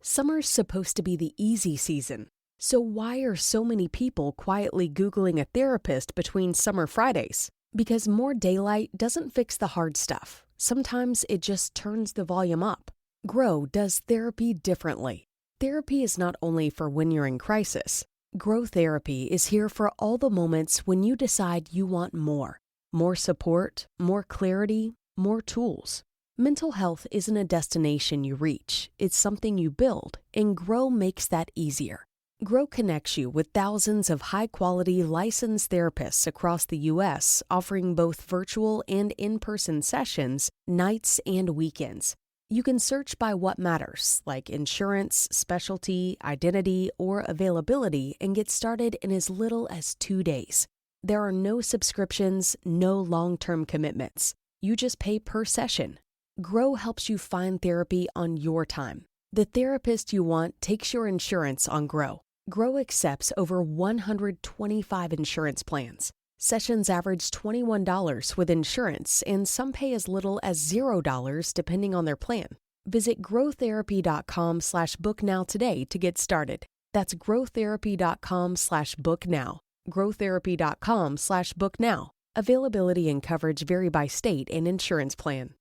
Summer's supposed to be the easy season. So why are so many people quietly Googling a therapist between summer Fridays? Because more daylight doesn't fix the hard stuff. Sometimes it just turns the volume up. Grow does therapy differently. Therapy is not only for when you're in crisis. Grow Therapy is here for all the moments when you decide you want more. More support, more clarity, more tools. Mental health isn't a destination you reach, it's something you build, and Grow makes that easier. Grow connects you with thousands of high-quality licensed therapists across the U.S., offering both virtual and in-person sessions, nights and weekends. You can search by what matters, like insurance, specialty, identity, or availability, and get started in as little as 2 days. There are no subscriptions, no long-term commitments. You just pay per session. Grow helps you find therapy on your time. The therapist you want takes your insurance on Grow. Grow accepts over 125 insurance plans. Sessions average $21 with insurance, and some pay as little as $0 depending on their plan. Visit growtherapy.com/booknow today to get started. That's growtherapy.com/booknow. growtherapy.com/booknow. Availability and coverage vary by state and insurance plan.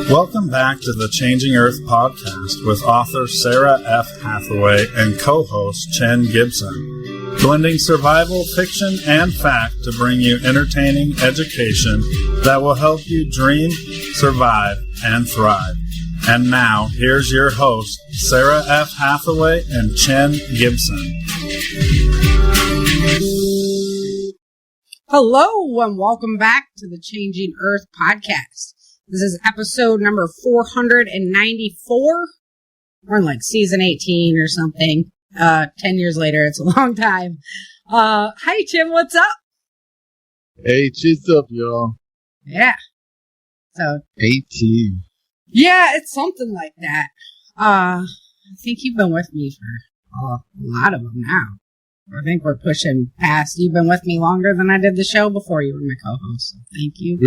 Welcome back to the Changing Earth podcast with author Sarah F. Hathaway and co-host Chen Gibson, blending survival, fiction, and fact to bring you entertaining education that will help you dream, survive, and thrive. And now, here's your host, Sarah F. Hathaway and Chen Gibson. Hello, and welcome back to the Changing Earth podcast. This is episode number 494. We're in like season 18 or something. 10 years later, it's a long time. Hi, Jim, what's up? Hey, cheers up, y'all. Yeah. So 18. Yeah, it's something like that. I think you've been with me for a lot of them now. I think we're pushing past. You've been with me longer than I did the show before you were my co-host. So thank you.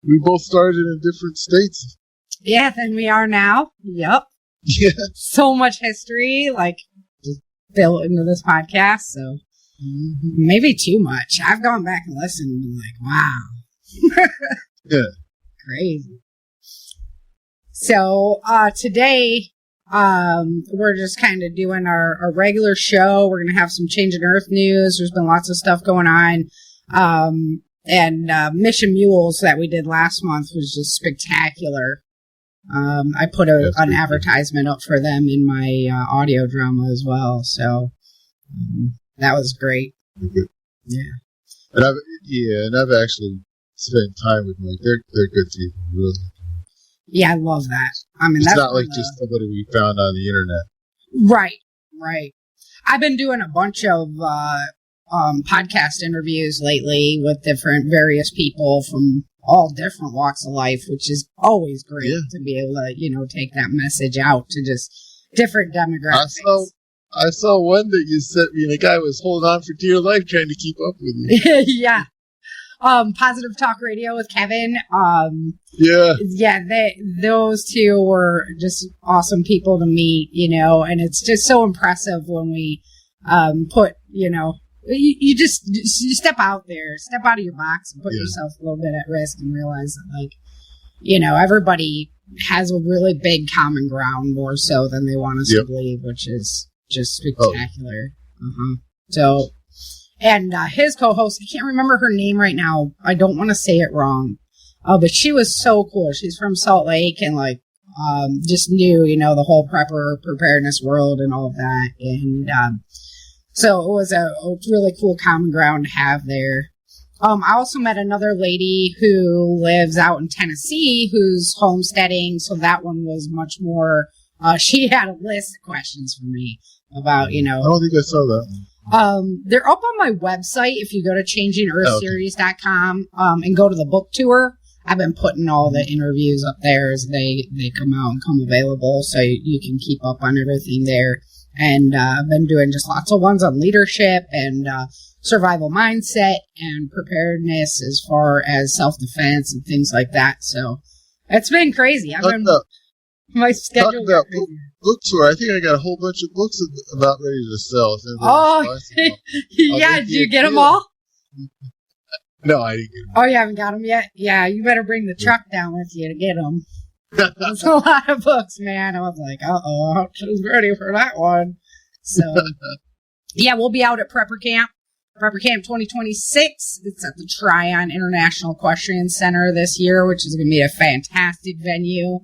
We both started in different states. Yeah, than we are now. Yep. Yeah. So much history, like, just built into this podcast. So maybe too much. I've gone back and listened and been like, wow. Yeah. Crazy. So today, we're just kind of doing our regular show. We're going to have some Changing Earth news. There's been lots of stuff going on. And Mission Mules that we did last month was just spectacular. I put an advertisement up for them in my audio drama as well. So that was great. Okay. Yeah. And I've actually spent time with them. Like, they're good people, really. Yeah, I love that. I mean, it's that's not like just somebody we found on the internet. Right. I've been doing a bunch of podcast interviews lately with various people from all different walks of life, which is always great to be able to, take that message out to just different demographics. I saw one that you sent me, and the guy was holding on for dear life trying to keep up with you. Yeah. Positive Talk Radio with Kevin. Those two were just awesome people to meet, and it's just so impressive when we put, you step out there, step out of your box and put yourself a little bit at risk and realize that, like, everybody has a really big common ground more so than they want us to believe, which is just spectacular. So, and his co-host, I can't remember her name right now. I don't want to say it wrong. But she was so cool. She's from Salt Lake and just knew, the whole preparedness world and all of that. And, so it was a really cool common ground to have there. I also met another lady who lives out in Tennessee who's homesteading. So that one was much more, she had a list of questions for me about, I don't think I saw that one. They're up on my website. If you go to changingearthseries.com, and go to the book tour, I've been putting all the interviews up there as they come out and come available. So you can keep up on everything there. And I've been doing just lots of ones on leadership and survival mindset and preparedness as far as self-defense and things like that. So it's been crazy. My schedule. Talk about book tour. I think I got a whole bunch of books about ready to sell. Oh, yeah. Did you get them all? No, I didn't get them. Oh, you haven't got them yet? Yeah, you better bring the truck down with you to get them. That's a lot of books, man. I was like, uh-oh, she's ready for that one. So, yeah, we'll be out at Prepper Camp 2026. It's at the Tryon International Equestrian Center this year, which is going to be a fantastic venue.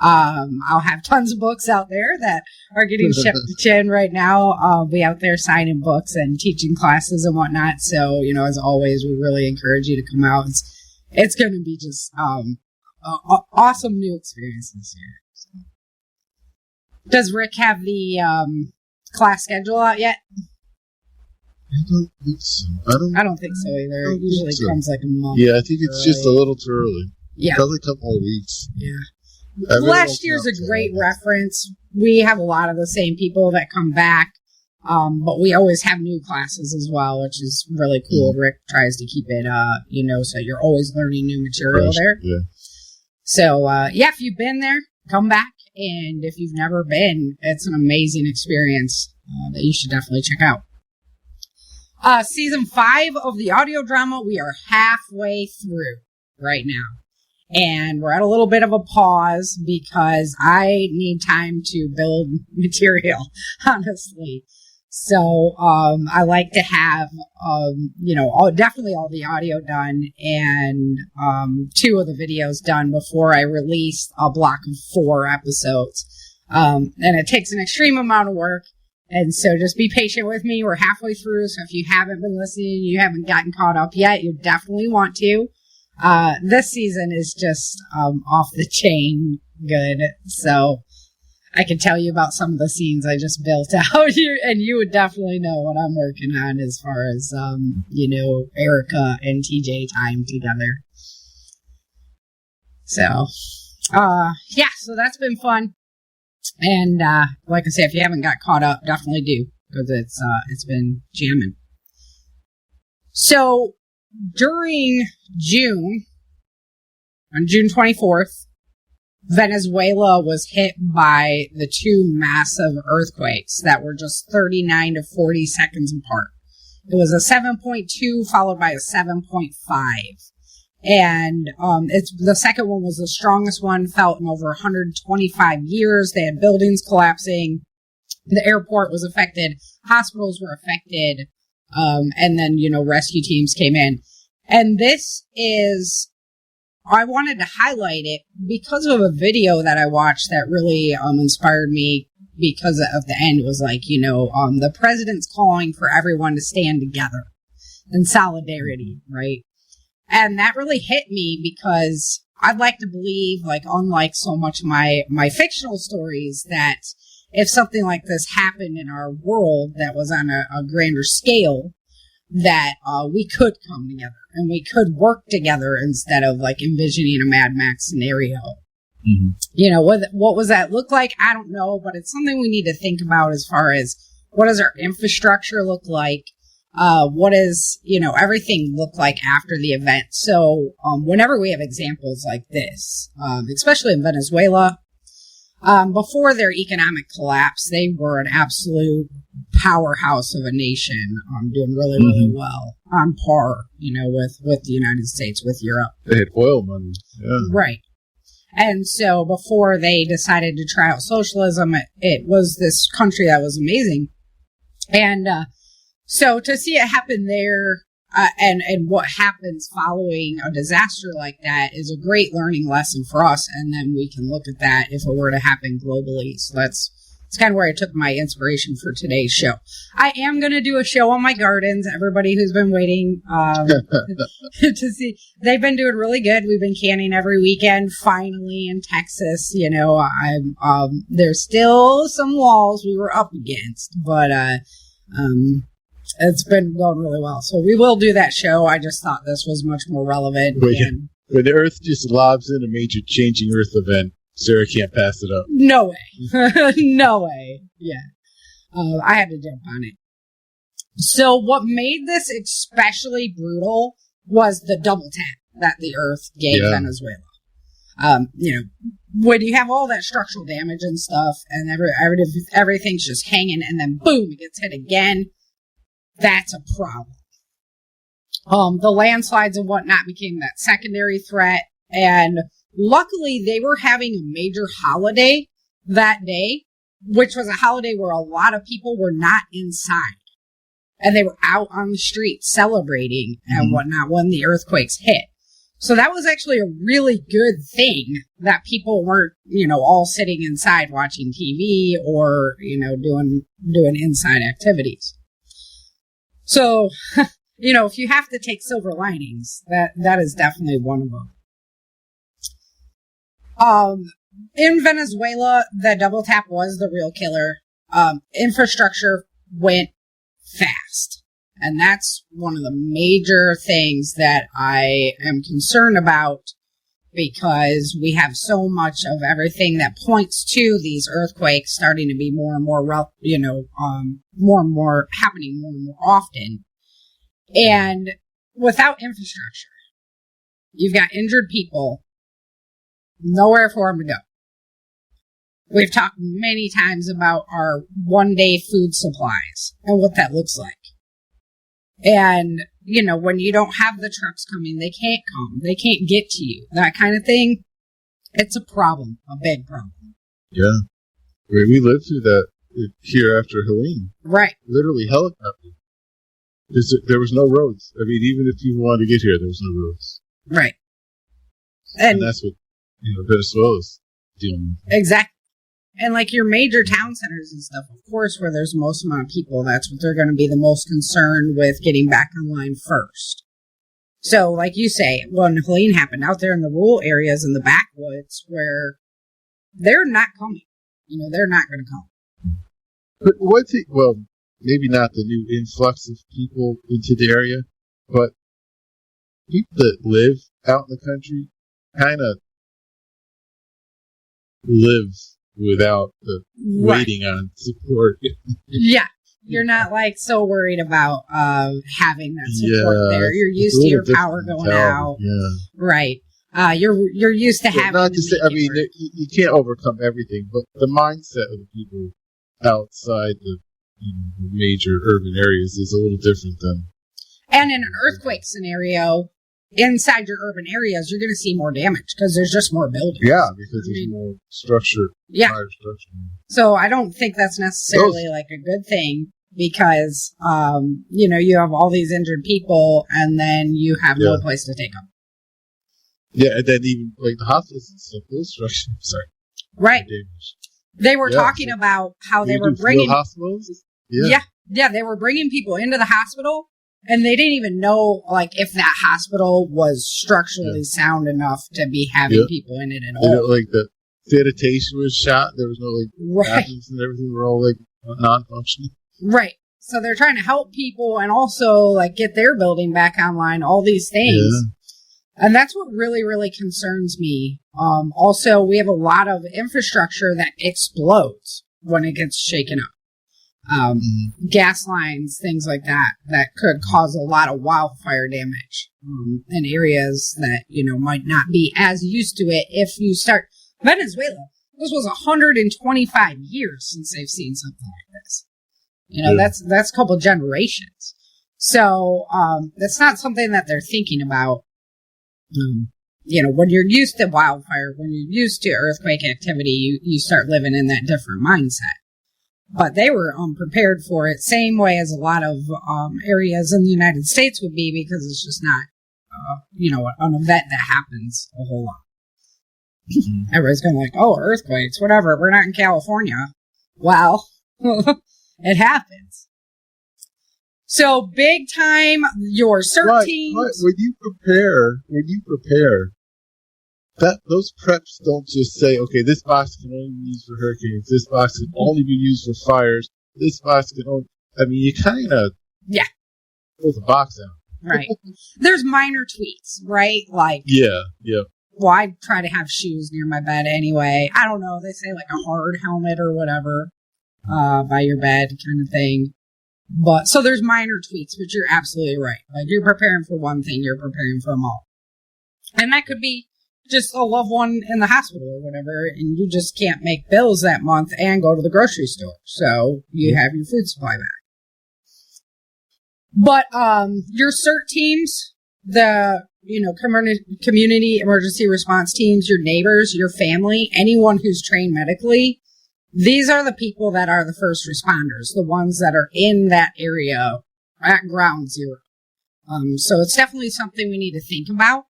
I'll have tons of books out there that are getting shipped to Chin right now. I'll be out there signing books and teaching classes and whatnot. So, as always, we really encourage you to come out. It's going to be just awesome new experience this year. So. Does Rick have the class schedule out yet? I don't think so. I don't think so either. It usually comes like a month. Yeah, I think it's just a little too early. Yeah. Probably a couple of weeks. Yeah. Last year's a great reference. We have a lot of the same people that come back, but we always have new classes as well, which is really cool. Rick tries to keep it, so you're always learning new material there. Yeah. So, if you've been there, come back. And if you've never been, it's an amazing experience that you should definitely check out. Season 5 of the audio drama, we are halfway through right now. And we're at a little bit of a pause because I need time to build material, honestly. So, I like to have, definitely all the audio done and, 2 of the videos done before I release a block of 4 episodes. And it takes an extreme amount of work. And so just be patient with me. We're halfway through. So if you haven't been listening, you haven't gotten caught up yet, you definitely want to. This season is just, off the chain good. So I can tell you about some of the scenes I just built out here, and you would definitely know what I'm working on as far as, Erica and TJ time together. So, so that's been fun. And, like I say, if you haven't got caught up, definitely do, because it's been jamming. So, during June, on June 24th, Venezuela was hit by the 2 massive earthquakes that were just 39 to 40 seconds apart. It was a 7.2 followed by a 7.5. And the second one was the strongest one felt in over 125 years. They had buildings collapsing. The airport was affected. Hospitals were affected. And then, rescue teams came in. And I wanted to highlight it because of a video that I watched that really inspired me because of the end. It was like, the president's calling for everyone to stand together in solidarity, right? And that really hit me because I'd like to believe, like, unlike so much of my fictional stories, that if something like this happened in our world that was on a grander scale, that we could come together and we could work together instead of like envisioning a Mad Max scenario. Mm-hmm. What was that look like? I don't know, but it's something we need to think about as far as what does our infrastructure look like? What does, everything look like after the event? So, whenever we have examples like this, especially in Venezuela, before their economic collapse, they were an absolute powerhouse of a nation, doing really, really well, on par, with the United States, with Europe. They had oil money. Yeah. Right. And so before they decided to try out socialism, it was this country that was amazing. And, so to see it happen there, and what happens following a disaster like that is a great learning lesson for us. And then we can look at that if it were to happen globally. So that's kind of where I took my inspiration for today's show. I am going to do a show on my gardens. Everybody who's been waiting, to see, they've been doing really good. We've been canning every weekend. Finally in Texas, there's still some walls we were up against, but, it's been going really well. So we will do that show. I just thought this was much more relevant. When the Earth just lobs in a major changing Earth event, Sarah can't pass it up. No way. No way. Yeah. I had to jump on it. So what made this especially brutal was the double tap that the earth gave Venezuela. When you have all that structural damage and stuff, and everything's just hanging, and then boom, it gets hit again, that's a problem. The landslides and whatnot became that secondary threat, and luckily they were having a major holiday that day, which was a holiday where a lot of people were not inside, and they were out on the street celebrating and whatnot when the earthquakes hit. So that was actually a really good thing that people weren't, all sitting inside watching TV or, doing inside activities. So, if you have to take silver linings, that is definitely one of them. In Venezuela, the double tap was the real killer. Infrastructure went fast. And that's one of the major things that I am concerned about, because we have so much of everything that points to these earthquakes starting to be more and more, more and more happening more and more often. And without infrastructure, you've got injured people, nowhere for them to go. We've talked many times about our one-day food supplies and what that looks like. And, when you don't have the trucks coming, they can't come. They can't get to you. That kind of thing. It's a problem. A big problem. Yeah. We lived through that here after Helene. Right. Literally helicopter. There was no roads. I mean, even if you wanted to get here, there was no roads. Right. And that's what, Venezuela's dealing with. Exactly. And like your major town centers and stuff, of course, where there's the most amount of people, that's what they're going to be the most concerned with getting back online first. So, like you say, when Helene happened out there in the rural areas in the backwoods, where they're not coming, they're not going to come. But one thing, well, maybe not the new influx of people into the area, but people that live out in the country kind of live without the waiting on support. Yeah. You're not so worried about having that support there. You're used to your power going out. Yeah. Right. You're used to having. Not to say, you can't overcome everything, but the mindset of the people outside the major urban areas is a little different than. And in an earthquake scenario, inside your urban areas, you're going to see more damage because there's just more buildings. Yeah, because there's more structure. Yeah. Higher structure. So I don't think that's necessarily a good thing, because, you have all these injured people and then you have no place to take them. Yeah, and then even the hospitals and stuff, those structures are right. They were talking about how they were bringing hospitals. Yeah, they were bringing people into the hospital. And they didn't even know, if that hospital was structurally sound enough to be having people in it at all. The sanitation was shot. There was no, bathrooms and everything were all, non-functioning. Right. So they're trying to help people and also, get their building back online, all these things. Yeah. And that's what really, really concerns me. Also, we have a lot of infrastructure that explodes when it gets shaken up. Gas lines, things like that could cause a lot of wildfire damage in areas that, might not be as used to it. If you start Venezuela, this was 125 years since they've seen something like this. That's a couple generations. So, that's not something that they're thinking about. When you're used to wildfire, when you're used to earthquake activity, you start living in that different mindset. But they were unprepared for it, same way as a lot of areas in the United States would be, because it's just not, an event that happens a whole lot. Everybody's going earthquakes, whatever. We're not in California. Well, it happens. So big time, your CERT teams. But when you prepare, those preps don't just say, okay, this box can only be used for hurricanes, this box can only be used for fires, this box can only... you kind of... Yeah. Pull the box out. Right. There's minor tweaks, right? Yeah. Well, I try to have shoes near my bed anyway. I don't know, they say a hard helmet or whatever. by your bed kind of thing. But so there's minor tweaks, but you're absolutely right. Like, you're preparing for one thing, you're preparing for them all. And that could be just a loved one in the hospital or whatever, and you just can't make bills that month and go to the grocery store. So you have your food supply back. But your CERT teams, the community emergency response teams, your neighbors, your family, anyone who's trained medically, these are the people that are the first responders, the ones that are in that area at ground zero. So it's definitely something we need to think about.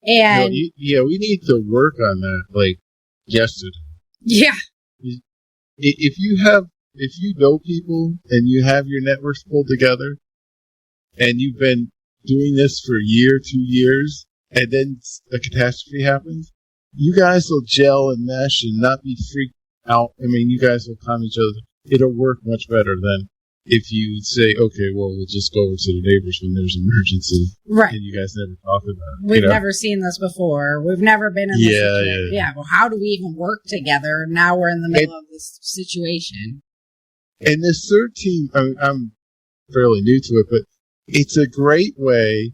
And we need to work on that, like, yesterday. Yeah. If you know people and you have your networks pulled together and you've been doing this for a year, 2 years, and then a catastrophe happens, you guys will gel and mesh and not be freaked out. I mean, you guys will calm each other. It'll work much better than if you say, okay, well, we'll just go over to the neighbors when there's an emergency. Right. And you guys never talk about it. We've never seen this before. We've never been in this situation. Yeah. Well, how do we even work together? Now we're in the middle of this situation. And this CERT team, I'm fairly new to it, but it's a great way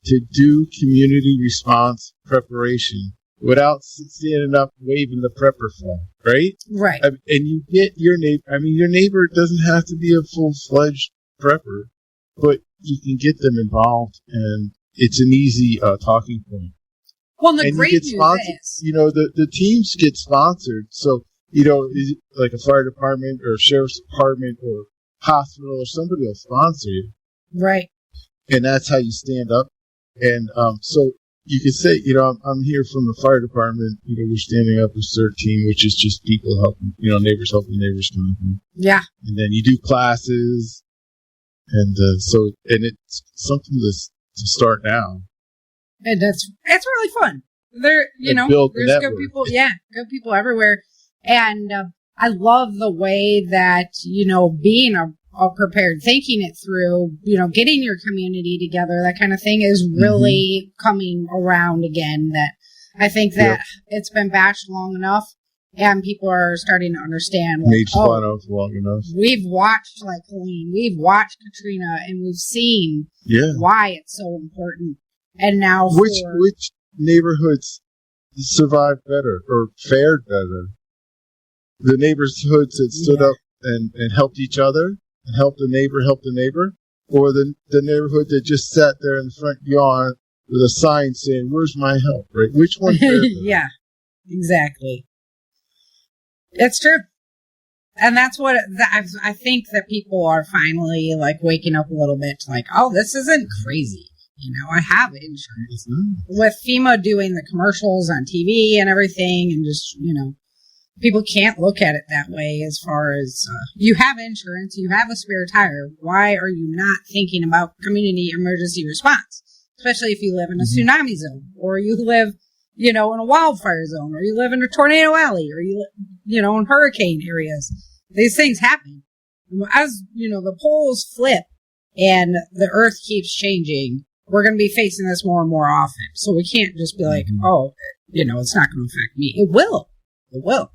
to do community response preparation without standing up waving the prepper flag, right? Right. And you get your neighbor. I mean, your neighbor doesn't have to be a full-fledged prepper, but you can get them involved, and it's an easy talking point. Well, the and great news is, the teams get sponsored. So, like a fire department or sheriff's department or hospital or somebody will sponsor you. Right. And that's how you stand up. And so you could say, I'm here from the fire department. We're standing up with CERT team, which is just people helping, neighbors helping neighbors kind of thing. Yeah. And then you do classes. And and it's something to start now. And it's really fun. There's good people. Yeah, good people everywhere. And I love the way that, being a prepared, thinking it through, getting your community together, that kind of thing is really coming around again. That I think that it's been bashed long enough and people are starting to understand. Made fun of long enough. We've watched like Helene, we've watched Katrina, and we've seen why it's so important. And now which neighborhoods survived better or fared better? The neighborhoods that stood up and helped each other and helped the neighbor, or the neighborhood that just sat there in the front yard with a sign saying, "Where's my help?" Right? Which one? Yeah, exactly. It's true. And that's what I think that people are finally like waking up a little bit to, like, oh, this isn't crazy. I have insurance. With FEMA doing the commercials on TV and everything, and just, people can't look at it that way as far as you have insurance, you have a spare tire. Why are you not thinking about community emergency response? Especially if you live in a tsunami zone, or you live, in a wildfire zone, or you live in a tornado alley, or you live, in hurricane areas. These things happen. As, the poles flip and the earth keeps changing, we're going to be facing this more and more often. So we can't just be like, oh, it's not going to affect me. It will. It will.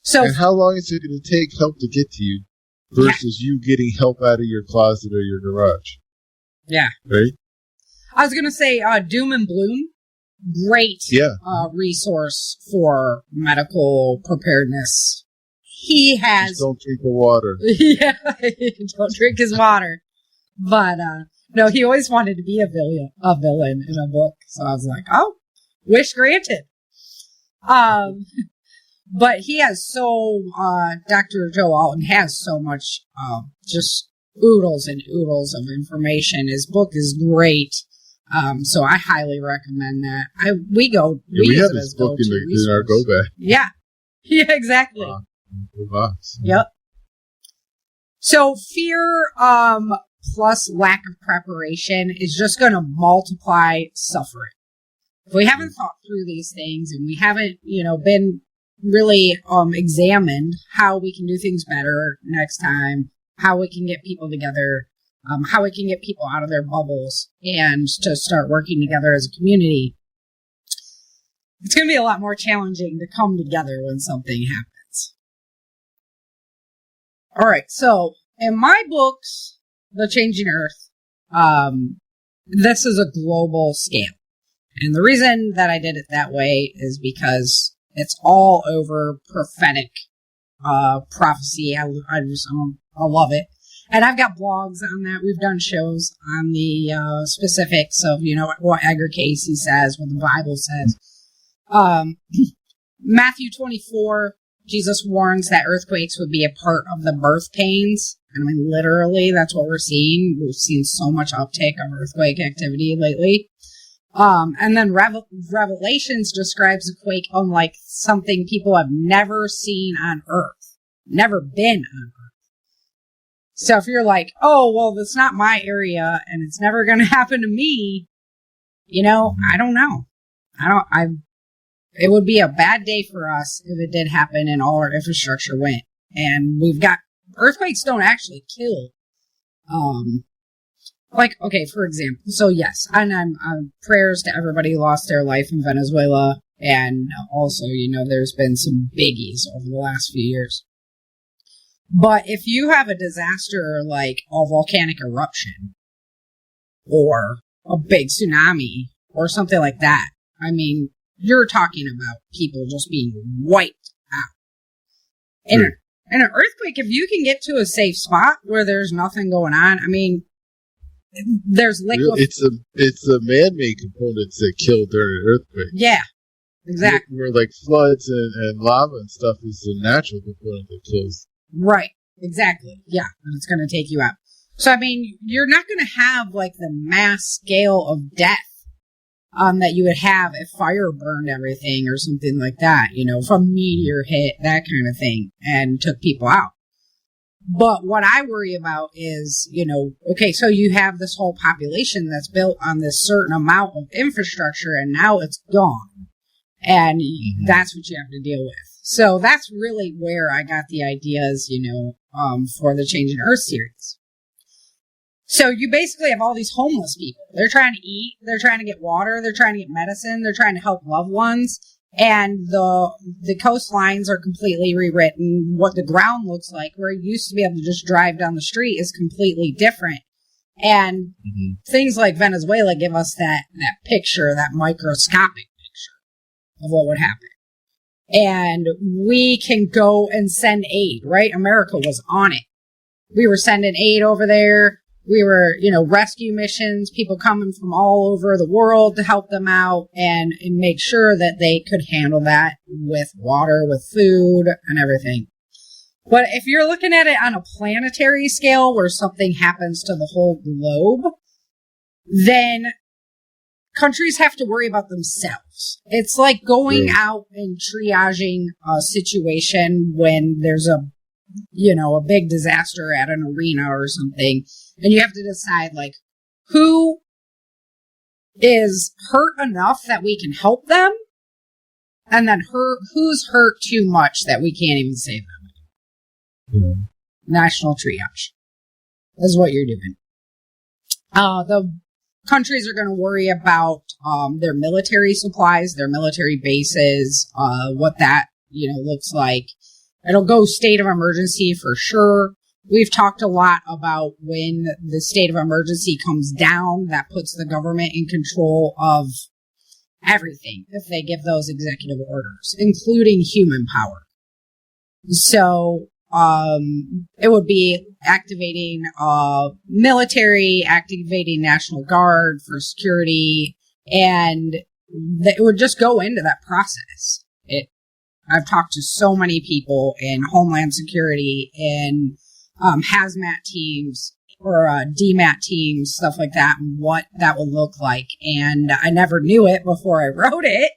So, and how long is it going to take help to get to you versus you getting help out of your closet or your garage? Yeah. Right? I was going to say Doom and Bloom, great resource for medical preparedness. He has... Just don't drink the water. Yeah, don't drink his water. But, no, he always wanted to be a villain in a book. So I was like, oh, wish granted. But he has Dr. Joe Alton has so much, just oodles and oodles of information. His book is great. So I highly recommend that. We have this book in our go bag. Yeah. Yeah, exactly. Box. Yep. So fear, plus lack of preparation is just going to multiply suffering. If we haven't thought through these things and we haven't, been really examined how we can do things better next time, how we can get people together, how we can get people out of their bubbles and to start working together as a community, it's going to be a lot more challenging to come together when something happens. All right. So in my books, The Changing Earth, this is a global scale. And the reason that I did it that way is because it's all over prophetic prophecy. I love it. And I've got blogs on that. We've done shows on the specifics of, what Edgar Casey says, what the Bible says. Matthew 24, Jesus warns that earthquakes would be a part of the birth pains. I mean, literally, that's what we're seeing. We've seen so much uptick of earthquake activity lately. And then Revelations describes a quake unlike something people have never seen on Earth. Never been on Earth. So if you're like, oh, well, that's not my area and it's never going to happen to me, I don't know. It would be a bad day for us if it did happen and all our infrastructure went. And earthquakes don't actually kill. For example, so yes, and I'm prayers to everybody who lost their life in Venezuela. And also, there's been some biggies over the last few years. But if you have a disaster like a volcanic eruption or a big tsunami or something like that, I mean, you're talking about people just being wiped out. In an earthquake, if you can get to a safe spot where there's nothing going on, I mean, there's liquid. It's a man-made components that kill during an earthquake. Yeah, exactly. Where like floods and lava and stuff is a natural component that kills. Right, exactly. Yeah, and it's going to take you out. So, I mean, you're not going to have like the mass scale of death that you would have if fire burned everything or something like that, if a meteor hit, that kind of thing, and took people out. But what I worry about is, okay, so you have this whole population that's built on this certain amount of infrastructure and now it's gone. And that's what you have to deal with. So that's really where I got the ideas, for the Changing Earth series. So you basically have all these homeless people. They're trying to eat, they're trying to get water, they're trying to get medicine, they're trying to help loved ones. And the coastlines are completely rewritten. What the ground looks like, where you used to be able to just drive down the street, is completely different. And things like Venezuela give us that picture, that microscopic picture of what would happen. And we can go and send aid, right? America was on it. We were sending aid over there. We were, rescue missions, people coming from all over the world to help them out and make sure that they could handle that with water, with food, and everything. But if you're looking at it on a planetary scale where something happens to the whole globe, then countries have to worry about themselves. It's like going out and triaging a situation when there's a big disaster at an arena or something. And you have to decide, like, who is hurt enough that we can help them? And then who's hurt too much that we can't even save them? Yeah. National triage is what you're doing. The countries are going to worry about their military supplies, their military bases, what that, looks like. It'll go state of emergency for sure. We've talked a lot about when the state of emergency comes down, that puts the government in control of everything if they give those executive orders, including human power. So, it would be activating military, activating National Guard for security, and it would just go into that process. I've talked to so many people in Homeland Security, in hazmat teams or DMAT teams, stuff like that, and what that would look like. And I never knew it before I wrote it,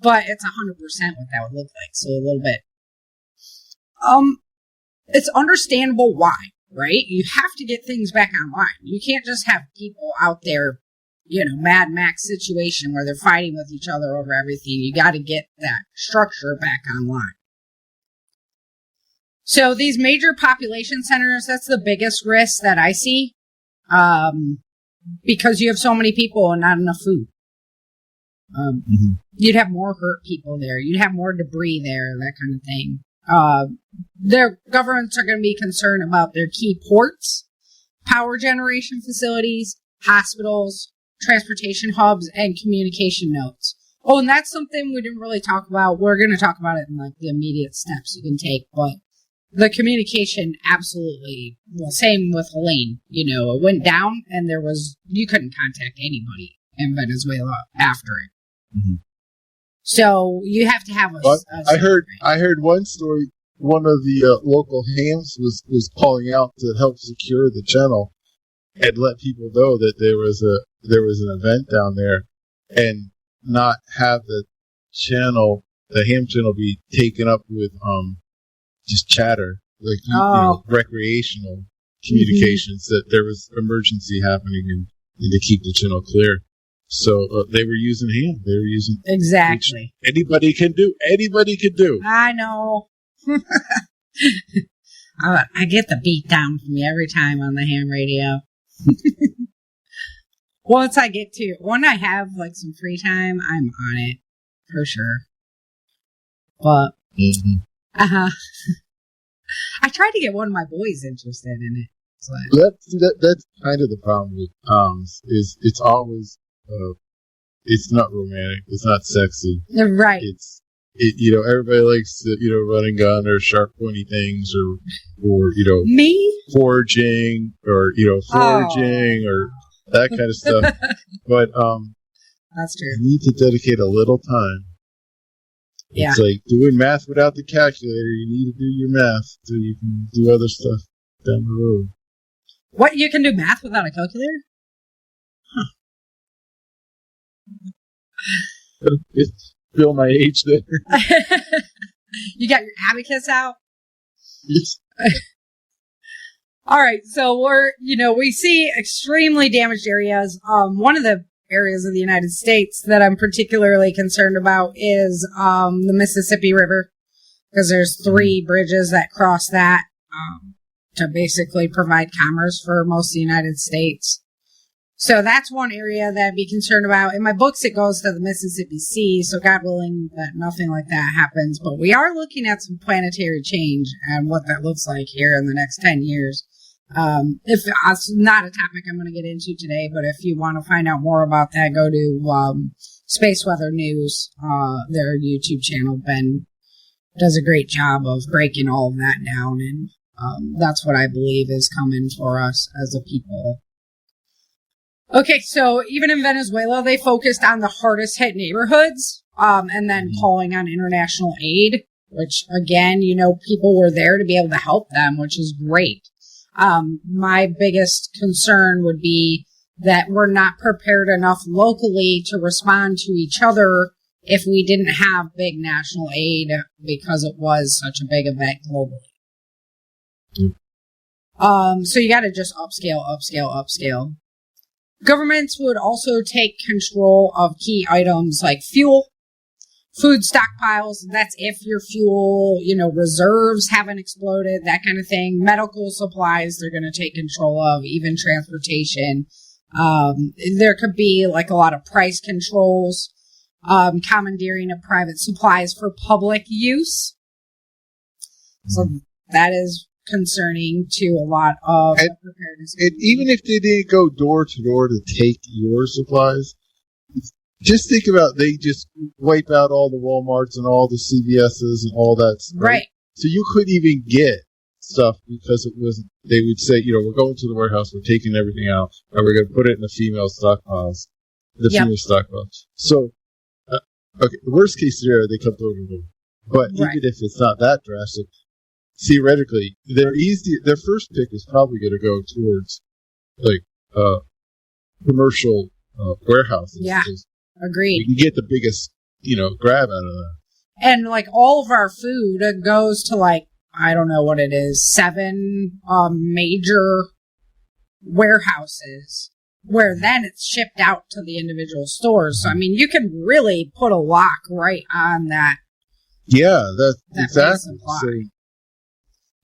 but it's 100% what that would look like. So a little bit. It's understandable why, right? You have to get things back online. You can't just have people out there, Mad Max situation where they're fighting with each other over everything. You got to get that structure back online. So these major population centers, that's the biggest risk that I see, because you have so many people and not enough food. You'd have more hurt people there. You'd have more debris there, that kind of thing. their governments are going to be concerned about their key ports, power generation facilities, hospitals, transportation hubs, and communication nodes. Oh, and that's something we didn't really talk about. We're going to talk about it in like the immediate steps you can take, but the communication absolutely, well, same with Helene. You know, it went down and you couldn't contact anybody in Venezuela after it. Mm-hmm. So you have to have I heard one story. One of the local hams was calling out to help secure the channel and let people know that there was an event down there, and not have the ham channel be taken up with just chatter, like recreational communications, that there was emergency happening and to keep the channel clear. So they were using ham. They were using exactly. Anybody can do. I know. I get the beat down from you every time on the ham radio. Once I get to, when I have like some free time, I'm on it for sure. But I tried to get one of my boys interested in it. That's kind of the problem with comms. Is it's always it's not romantic. It's not sexy. Right. Everybody likes to, run and gun or sharp pointy things or me foraging or foraging or that kind of stuff. But that's true. You need to dedicate a little time. Yeah. It's like doing math without the calculator. You need to do your math so you can do other stuff down the road. What, you can do math without a calculator? It's feel my age there. You got your abacus out? Yes. All right, so we see extremely damaged areas. One of the areas of the United States that I'm particularly concerned about is the Mississippi River, because there's 3 bridges that cross that to basically provide commerce for most of the United States. So that's one area that I'd be concerned about. In my books, it goes to the Mississippi Sea, so God willing that nothing like that happens. But we are looking at some planetary change and what that looks like here in the next 10 years. If it's not a topic I'm going to get into today, but if you want to find out more about that, go to Space Weather News, their YouTube channel. Ben does a great job of breaking all of that down, and that's what I believe is coming for us as a people. Okay, so even in Venezuela, they focused on the hardest hit neighborhoods, and then calling on international aid, which again, people were there to be able to help them, which is great. My biggest concern would be that we're not prepared enough locally to respond to each other if we didn't have big national aid because it was such a big event globally. So you gotta just upscale. Governments would also take control of key items like fuel, food stockpiles. That's if your fuel, reserves haven't exploded, that kind of thing. Medical supplies, they're going to take control of, even transportation. There could be like a lot of price controls, commandeering of private supplies for public use. So that is concerning to a lot of preparedness. And even if they didn't go door to door to take your supplies, just think about they just wipe out all the Walmarts and all the CVS's and all that stuff. Right. So you couldn't even get stuff because it wasn't, they would say, we're going to the warehouse, we're taking everything out, and we're going to put it in the female stockpiles. Female stockpiles. So, okay, the worst case scenario, they come door to door. But even if it's not that drastic, theoretically, their first pick is probably going to go towards, commercial warehouses. Yeah, agreed. You can get the biggest, grab out of that. And, all of our food goes to, I don't know what it is, 7 major warehouses, where then it's shipped out to the individual stores. So, you can really put a lock right on that. Yeah, that's exactly. So,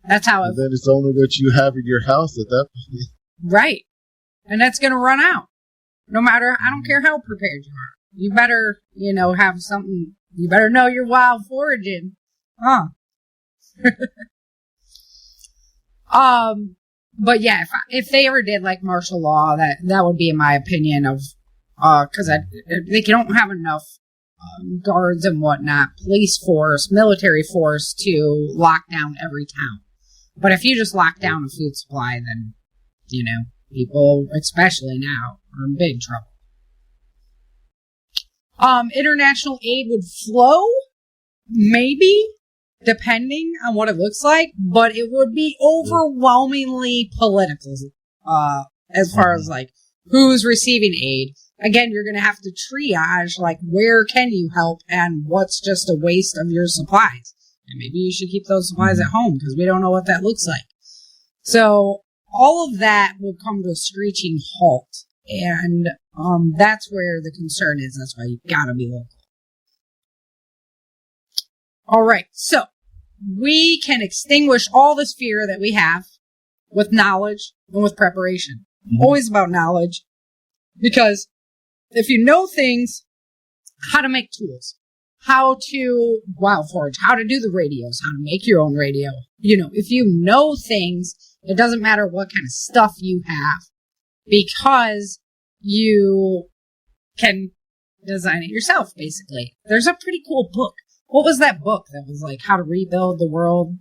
that's how and then it's only what you have in your house at that point. Right. And that's going to run out. No matter, I don't care how prepared you are. You better, have something. You better know you're wild foraging. Huh. But yeah, if they ever did like martial law, that would be in my opinion of, cause they don't have enough guards and whatnot, police force, military force to lock down every town. But if you just lock down a food supply, then, people, especially now, are in big trouble. International aid would flow, maybe, depending on what it looks like, but it would be overwhelmingly political, as far as like who's receiving aid. Again, you're going to have to triage, like, where can you help and what's just a waste of your supplies. And maybe you should keep those supplies at home because we don't know what that looks like. So all of that will come to a screeching halt. And that's where the concern is. That's why you got to be local. All right. So we can extinguish all this fear that we have with knowledge and with preparation. Mm-hmm. Always about knowledge. Because if you know things, how to make tools, how to wild forage, how to do the radios, how to make your own radio. If you know things, it doesn't matter what kind of stuff you have because you can design it yourself, basically. There's a pretty cool book. What was that book that was like how to rebuild the world?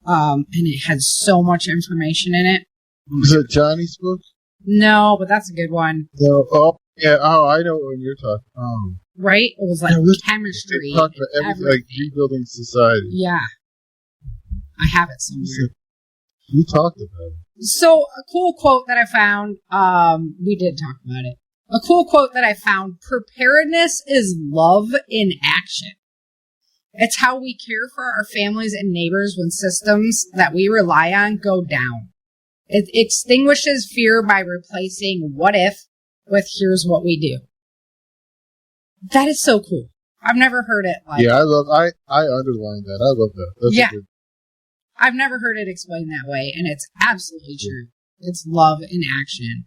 And it had so much information in it. Was it Johnny's book? No, but that's a good one. No, oh, yeah. Oh, I know what you're talking. Oh. Right? It was like chemistry. They talked about everything, like rebuilding society. Yeah. I have it somewhere. We talked about it. So, a cool quote that I found, we did talk about it. A cool quote that I found, preparedness is love in action. It's how we care for our families and neighbors when systems that we rely on go down. It extinguishes fear by replacing what if with here's what we do. That is so cool. I've never heard it like... Yeah, I underlined that. I love that. That's I've never heard it explained that way, and it's absolutely true. It's love in action.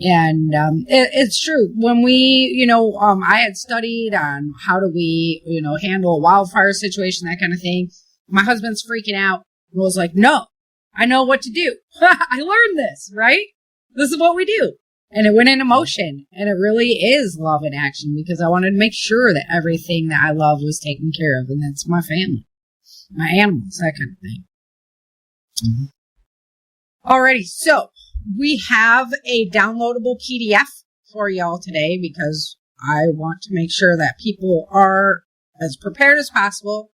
And it's true. When we, I had studied on how do we, handle a wildfire situation, that kind of thing. My husband's freaking out and was like, no, I know what to do. I learned this, right? This is what we do. And it went into motion. And it really is love in action because I wanted to make sure that everything that I love was taken care of. And that's my family, my animals, that kind of thing. Mm-hmm. Alrighty, so we have a downloadable PDF for y'all today because I want to make sure that people are as prepared as possible.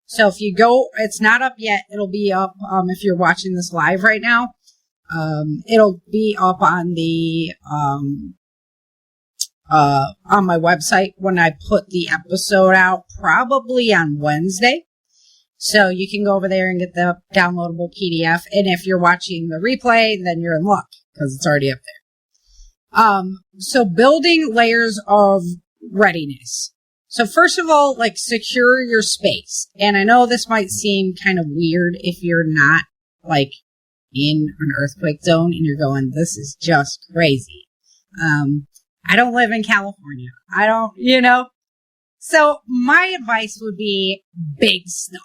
So if you go, it's not up yet. It'll be up if you're watching this live right now. It'll be up on the on my website when I put the episode out, probably on Wednesday. So you can go over there and get the downloadable PDF. And if you're watching the replay, then you're in luck because it's already up there. So building layers of readiness. So first of all, like secure your space. And I know this might seem kind of weird if you're not like in an earthquake zone and you're going, this is just crazy. I don't live in California. I don't, So my advice would be big stuff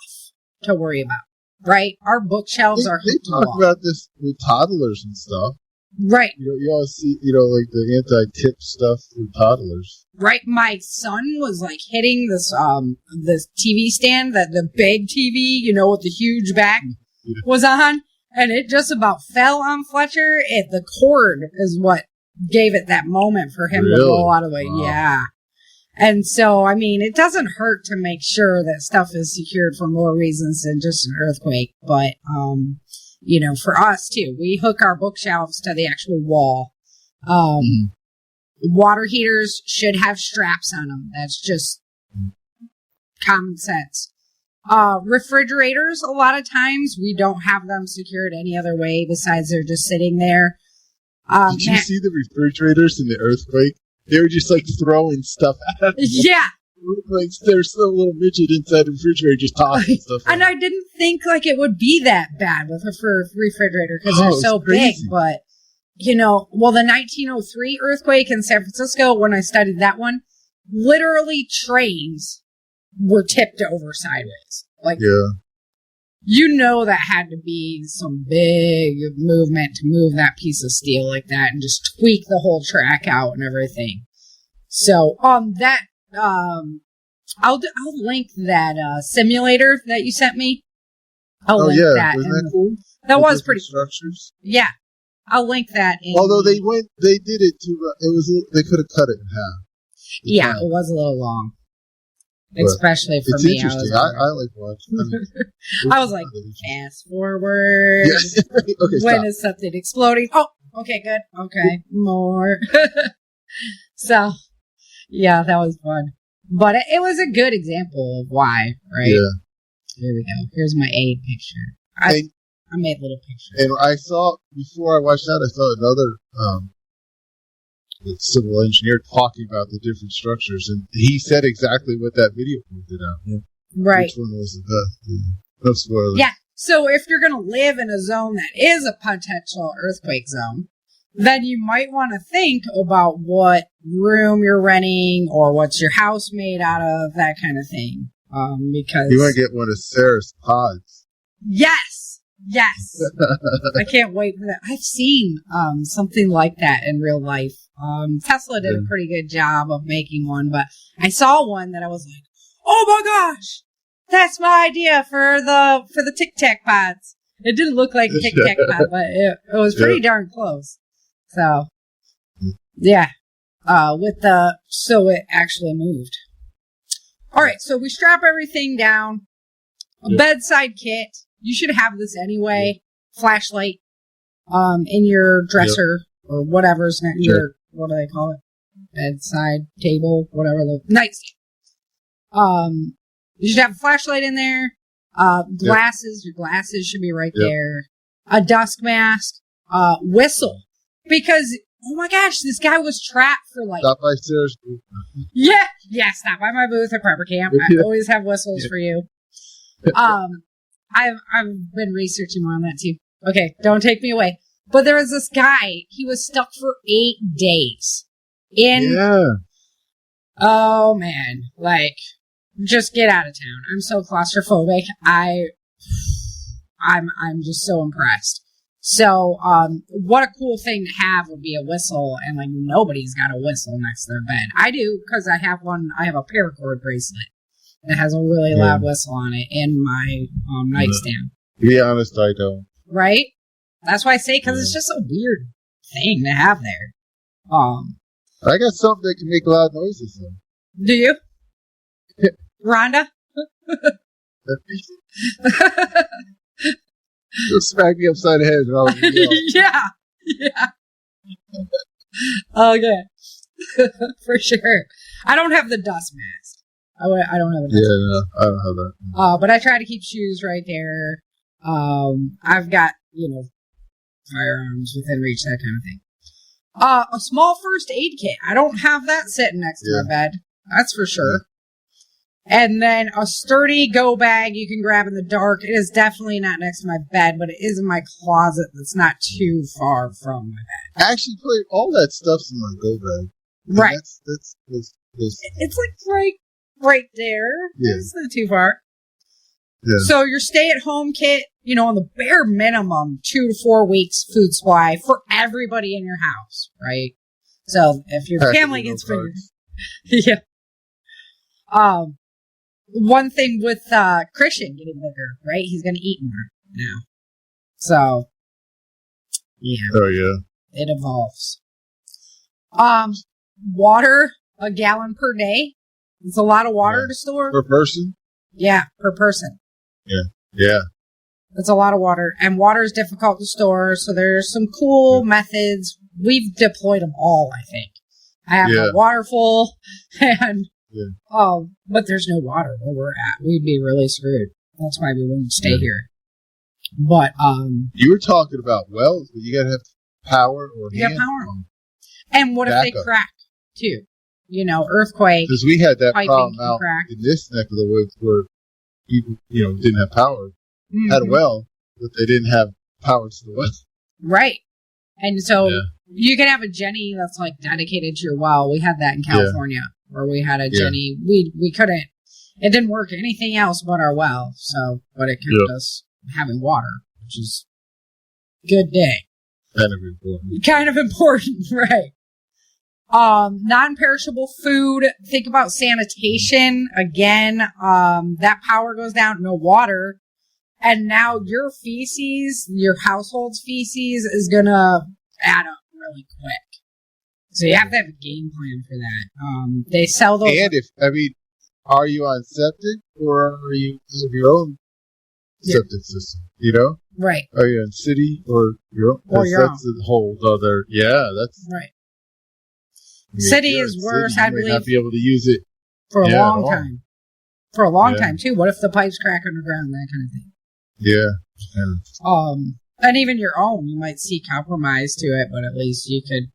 to worry about, right? Our bookshelves are... They talk about this with toddlers and stuff. Right. You always see, like the anti-tip stuff for toddlers. Right. My son was like hitting this TV stand, that the big TV, with the huge back was on, and it just about fell on Fletcher. The cord is what gave it that moment for him to roll out of the way. Wow. Yeah. And so, it doesn't hurt to make sure that stuff is secured for more reasons than just an earthquake. But, for us too, we hook our bookshelves to the actual wall. Water heaters should have straps on them. That's just common sense. Refrigerators, a lot of times we don't have them secured any other way besides they're just sitting there. Did you see the refrigerators in the earthquake? They were just like throwing stuff at them. Yeah. Like there's a little midget inside the refrigerator just tossing stuff. And I didn't think like it would be that bad with a refrigerator because they're so big. But, the 1903 earthquake in San Francisco, when I studied that one, literally trains were tipped over sideways. Like, you know that had to be some big movement to move that piece of steel like that and just tweak the whole track out and everything. So, I'll link that simulator that you sent me. I'll link that. Wasn't that cool? That was pretty structures. Yeah, I'll link that. Although they did it to. They could have cut it in half. Yeah, it was a little long, especially for me. It's interesting. I like watching. I was like, fast forward. Yes. Okay, when stop. is something exploding? Oh, okay, good. Okay, more. So, yeah, that was fun. But it was a good example of why, right? Yeah. Here we go. Here's my aid picture. I made little pictures. And I saw, before I watched that, I saw another civil engineer talking about the different structures, and he said exactly what that video pointed out. Yeah. Right. Which one was the best? Yeah. No spoilers. Yeah. So if you're going to live in a zone that is a potential earthquake zone, then you might want to think about what room you're renting or what's your house made out of, that kind of thing. Because you want to get one of Sarah's pods. Yes. I can't wait for that. I've seen something like that in real life. Tesla did a pretty good job of making one, but I saw one that I was like, oh my gosh, that's my idea for the Tic Tac pods. It didn't look like a Tic Tac pod, but it was pretty darn close. So, yeah, so it actually moved. All right, so we strap everything down. A bedside kit. You should have this anyway. Flashlight, in your dresser or whatever's in your, what do they call it? Bedside table, whatever, the nightstand. You should have a flashlight in there. Glasses, your glasses should be right there. A dust mask, whistle. Because, oh my gosh, this guy was trapped for like... Stop by Sarah's booth. Yeah, stop by my booth at Prepper Camp. I always have whistles for you. I've been researching more on that too. Okay, don't take me away. But there was this guy, he was stuck for 8 days. Oh man, like, just get out of town. I'm so claustrophobic. I'm just so impressed. So, what a cool thing to have would be a whistle, and like nobody's got a whistle next to their bed. I do, because I have a paracord bracelet that has a really loud whistle on it in my nightstand. To be honest, I don't. Right? That's why I say, because it's just a weird thing to have there. I got something that can make loud noises, though. Do you? Rhonda? You'll smack me upside the head. And I'll Yeah. Okay. For sure. I don't have the dust mask. I don't have a dust mask. No, I don't have that. But I try to keep shoes right there. I've got, firearms within reach, that kind of thing. A small first aid kit. I don't have that sitting next to my bed. That's for sure. And then a sturdy go bag you can grab in the dark. It is definitely not next to my bed, but it is in my closet that's not too far from my bed. Actually, all that stuff's in my go bag. Right. That's it's like right there. Yeah. It's not too far. Yeah. So your stay-at-home kit, on the bare minimum, 2 to 4 weeks food supply for everybody in your house, right? So if your family gets food. Yeah. One thing with Christian getting bigger, right? He's going to eat more now. So, yeah. Oh, yeah. It evolves. Water, a gallon per day. It's a lot of water to store. Per person? Yeah, per person. Yeah. It's a lot of water. And water is difficult to store, so there's some cool methods. We've deployed them all, I think. I have my water full, and... Yeah. But there's no water where we're at. We'd be really screwed. That's why we wouldn't stay here. But, you were talking about wells, but you gotta have power or power. And what if they crack, too? Earthquake. Because we had that problem out in this neck of the woods where people, didn't have power. Mm-hmm. Had a well, but they didn't have power to the well. Right. And so you can have a Jenny that's like dedicated to your well. We had that in California. Where we had a Jenny, we couldn't, it didn't work anything else but our well, but it kept us having water, which is a good day. Kind of important, right. Non-perishable food. Think about sanitation. Again, that power goes down, no water. And now your feces, your household's feces, is going to add up really quick. So you have to have a game plan for that. They sell those. And are you on septic or are you have your own septic system? You know? Right. Are you in city or your own? Or your that's a whole other, that's. Right. City is worse, I believe. Not be able to use it for a long time. For a long time, too. What if the pipes crack underground, that kind of thing? Yeah. And even your own, you might see compromise to it, but at least you could,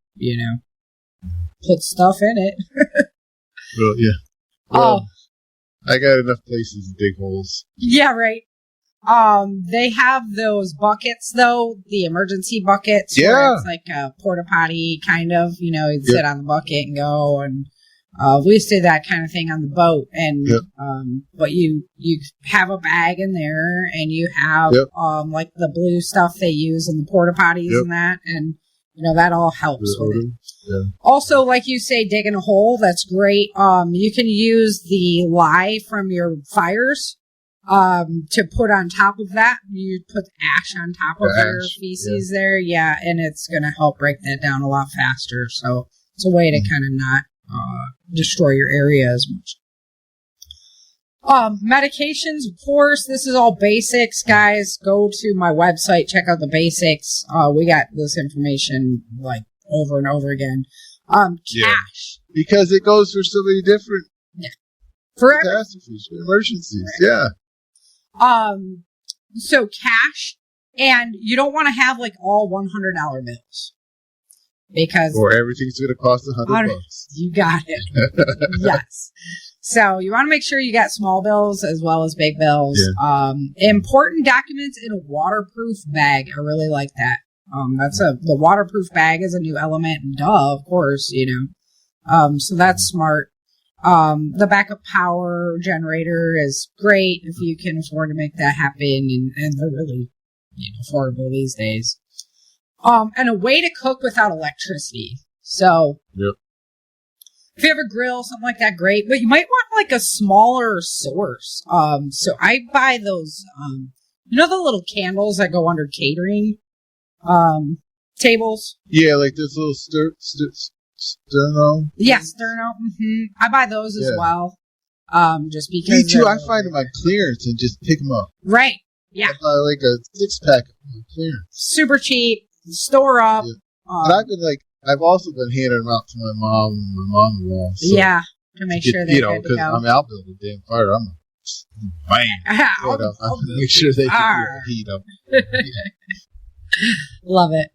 put stuff in it. Well, yeah. Well, I got enough places to dig holes. Yeah, right. They have those buckets, though, the emergency buckets. Yeah. Where it's like a porta potty, kind of, you'd sit on the bucket and go, and we used to do that kind of thing on the boat, and but you have a bag in there, and you have like the blue stuff they use in the porta potties and that, and that all helps with it. Yeah. Also, like you say, digging a hole, that's great. You can use the lye from your fires to put on top of that. You put ash on top of your feces there, and it's going to help break that down a lot faster. So it's a way to kind of not destroy your area as much. Medications, of course, this is all basics, guys. Go to my website, check out the basics. We got this information like over and over again. Cash. Because it goes for so many different catastrophes, emergencies. Right. So cash, and you don't want to have like all $100 bills. Because everything's going to cost $100. You got it. Yes. So you want to make sure you got small bills as well as big bills. Yeah. Important documents in a waterproof bag. I really like that. The waterproof bag is a new element, and of course, so that's smart. The backup power generator is great if you can afford to make that happen, and they're really, affordable these days. And a way to cook without electricity. So, if you have a grill, something like that, great. But you might want like a smaller source. So I buy those, the little candles that go under catering tables. Yeah, like this little sterno. Yeah, sterno. Mm-hmm. I buy those as well. Just because. Me too. I find them on clearance and just pick them up. Right. Yeah. I buy like a 6-pack on clearance. Super cheap. Store up. Yeah. But I've also been handing them out to my mom and my mom-in-law. So to make sure they're good to go. I'm out building a damn fire. I'm I'll make sure they can heat up. Love it.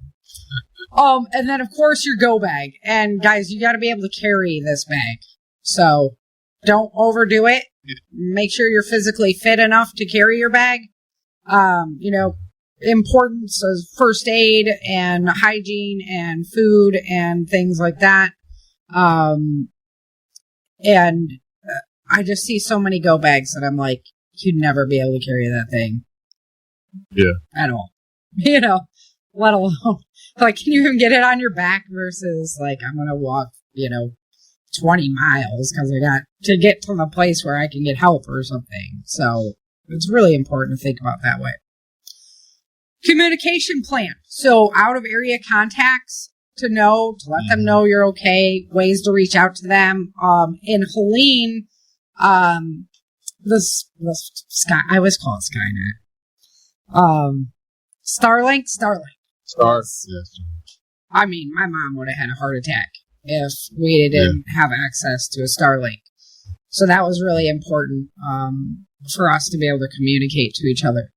And then of course your go bag. And guys, you got to be able to carry this bag. So don't overdo it. Make sure you're physically fit enough to carry your bag. Importance of first aid and hygiene and food and things like that. And I just see so many go bags that I'm like, you'd never be able to carry that thing. Yeah. At all. Let alone, like, can you even get it on your back versus, like, I'm going to walk, 20 miles because I got to get to the place where I can get help or something. So it's really important to think about that way. Communication plan. So out of area contacts to let them know you're okay, ways to reach out to them. In Helene, the Sky, I always call it Skynet. Starlink. Yes. I mean, my mom would have had a heart attack if we didn't have access to a Starlink. So that was really important, for us to be able to communicate to each other.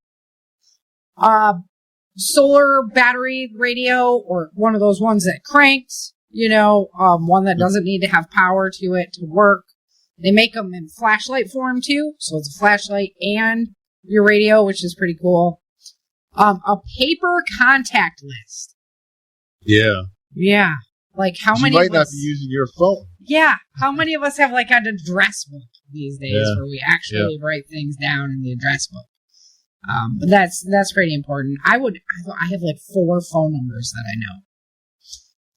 Solar battery radio, or one of those ones that cranks, one that doesn't need to have power to it to work. They make them in flashlight form too, so it's a flashlight and your radio, which is pretty cool. A paper contact list. Yeah. Yeah. Like how many you might not be using your phone. Yeah. How many of us have like an address book these days where we actually write things down in the address book? But that's pretty important. I have like 4 phone numbers that I know.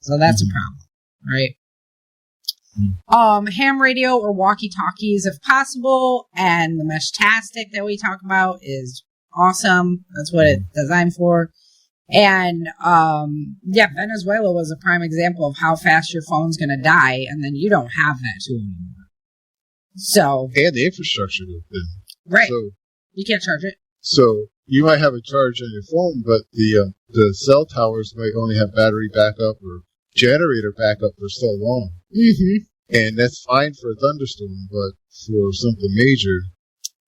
So that's a problem, right? Ham radio or walkie-talkies if possible, and the mesh-tastic that we talk about is awesome. That's what it's designed for. And Venezuela was a prime example of how fast your phone's going to die, and then you don't have that tool anymore. So and the infrastructure goes down. Right. So you can't charge it. So you might have a charge on your phone, but the cell towers might only have battery backup or generator backup for so long. Mm-hmm. And that's fine for a thunderstorm, but for something major,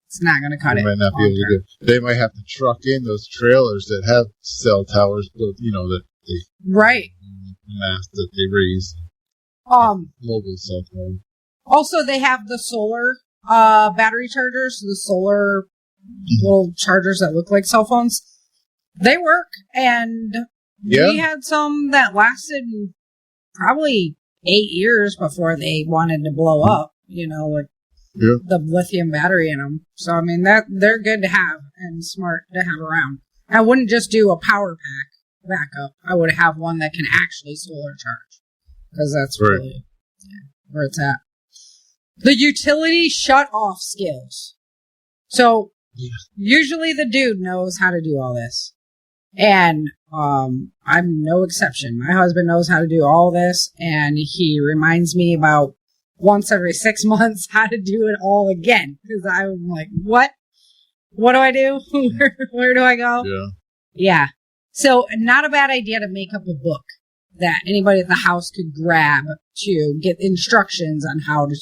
it's not going to cut it. Might not be able to do. They might have to truck in those trailers that have cell towers, that they right mast that they raise. Mobile cell towers. Also, they have the solar battery chargers, the solar little chargers that look like cell phones. They work, and we had some that lasted probably 8 years before they wanted to blow up, the lithium battery in them. So, I mean, they're good to have and smart to have around. I wouldn't just do a power pack backup. I would have one that can actually solar charge, because that's really where it's at. The utility shut-off skills. So, usually the dude knows how to do all this. And I'm no exception. My husband knows how to do all this, and he reminds me about once every 6 months how to do it all again. Because I'm like, what? What do I do? Where do I go? Yeah. So, not a bad idea to make up a book that anybody at the house could grab to get instructions on how to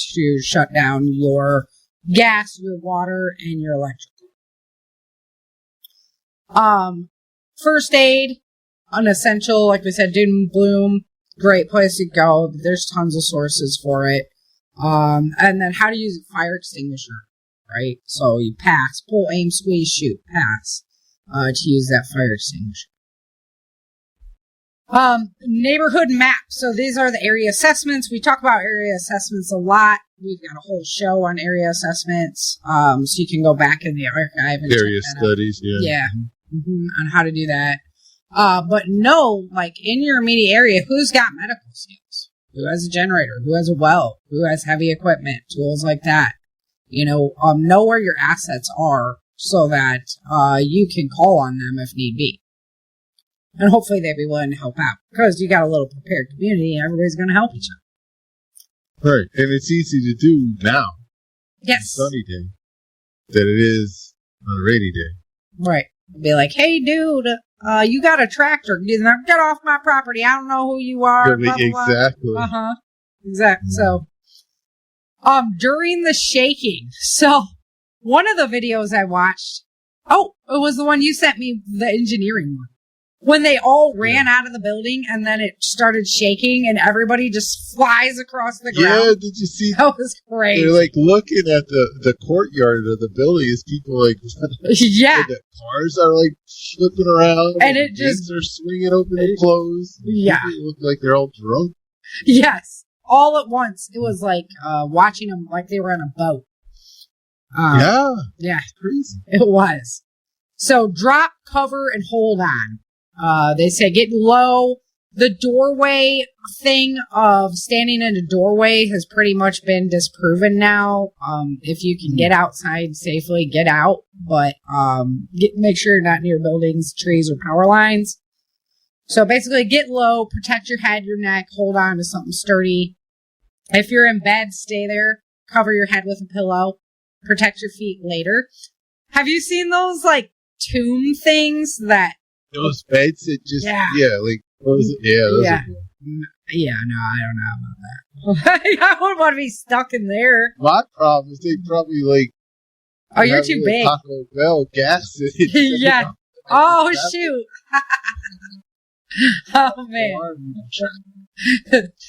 shut down your gas, your water, and your electric. First aid, unessential, like we said, Doom and Bloom, great place to go. There's tons of sources for it. And then how to use a fire extinguisher, right? So you pass, pull, aim, squeeze, shoot, pass, to use that fire extinguisher. Neighborhood map. So these are the area assessments. We talk about area assessments a lot. We've got a whole show on area assessments. So you can go back in the archive and area studies, on how to do that. But know, like, in your immediate area, who's got medical skills? Who has a generator? Who has a well? Who has heavy equipment? Tools like that. Know where your assets are so that you can call on them if need be. And hopefully they'd be willing to help out. Because you got a little prepared community, everybody's going to help each other. Right. And it's easy to do now. Yes. On a sunny day. That it is on a rainy day. Right. Be like, hey, dude, you got a tractor. Get off my property. I don't know who you are. Blah, blah, blah. Exactly. Exactly. So, during the shaking. So, one of the videos I watched, it was the one you sent me, the engineering one. When they all ran out of the building and then it started shaking and everybody just flies across the ground. Yeah, did you see? That was crazy. They're like looking at the courtyard of the building as people like the cars are like flipping around and it just are swinging open and closed. Yeah, people look like they're all drunk. Yes, all at once. It was like watching them like they were on a boat. Yeah, it's crazy. It was. So drop, cover, and hold on. They say get low. The doorway thing of standing in a doorway has pretty much been disproven now. If you can get outside safely, get out. But make sure you're not near buildings, trees, or power lines. So basically get low, protect your head, your neck, hold on to something sturdy. If you're in bed, stay there. Cover your head with a pillow. Protect your feet later. Have you seen those like tomb things that... Those beds that just, yeah, those yeah. Yeah, no, I don't know about that. I wouldn't want to be stuck in there. My problem is they probably you're too big. Taco Bell gas. Yeah. Oh, shoot. Oh, man.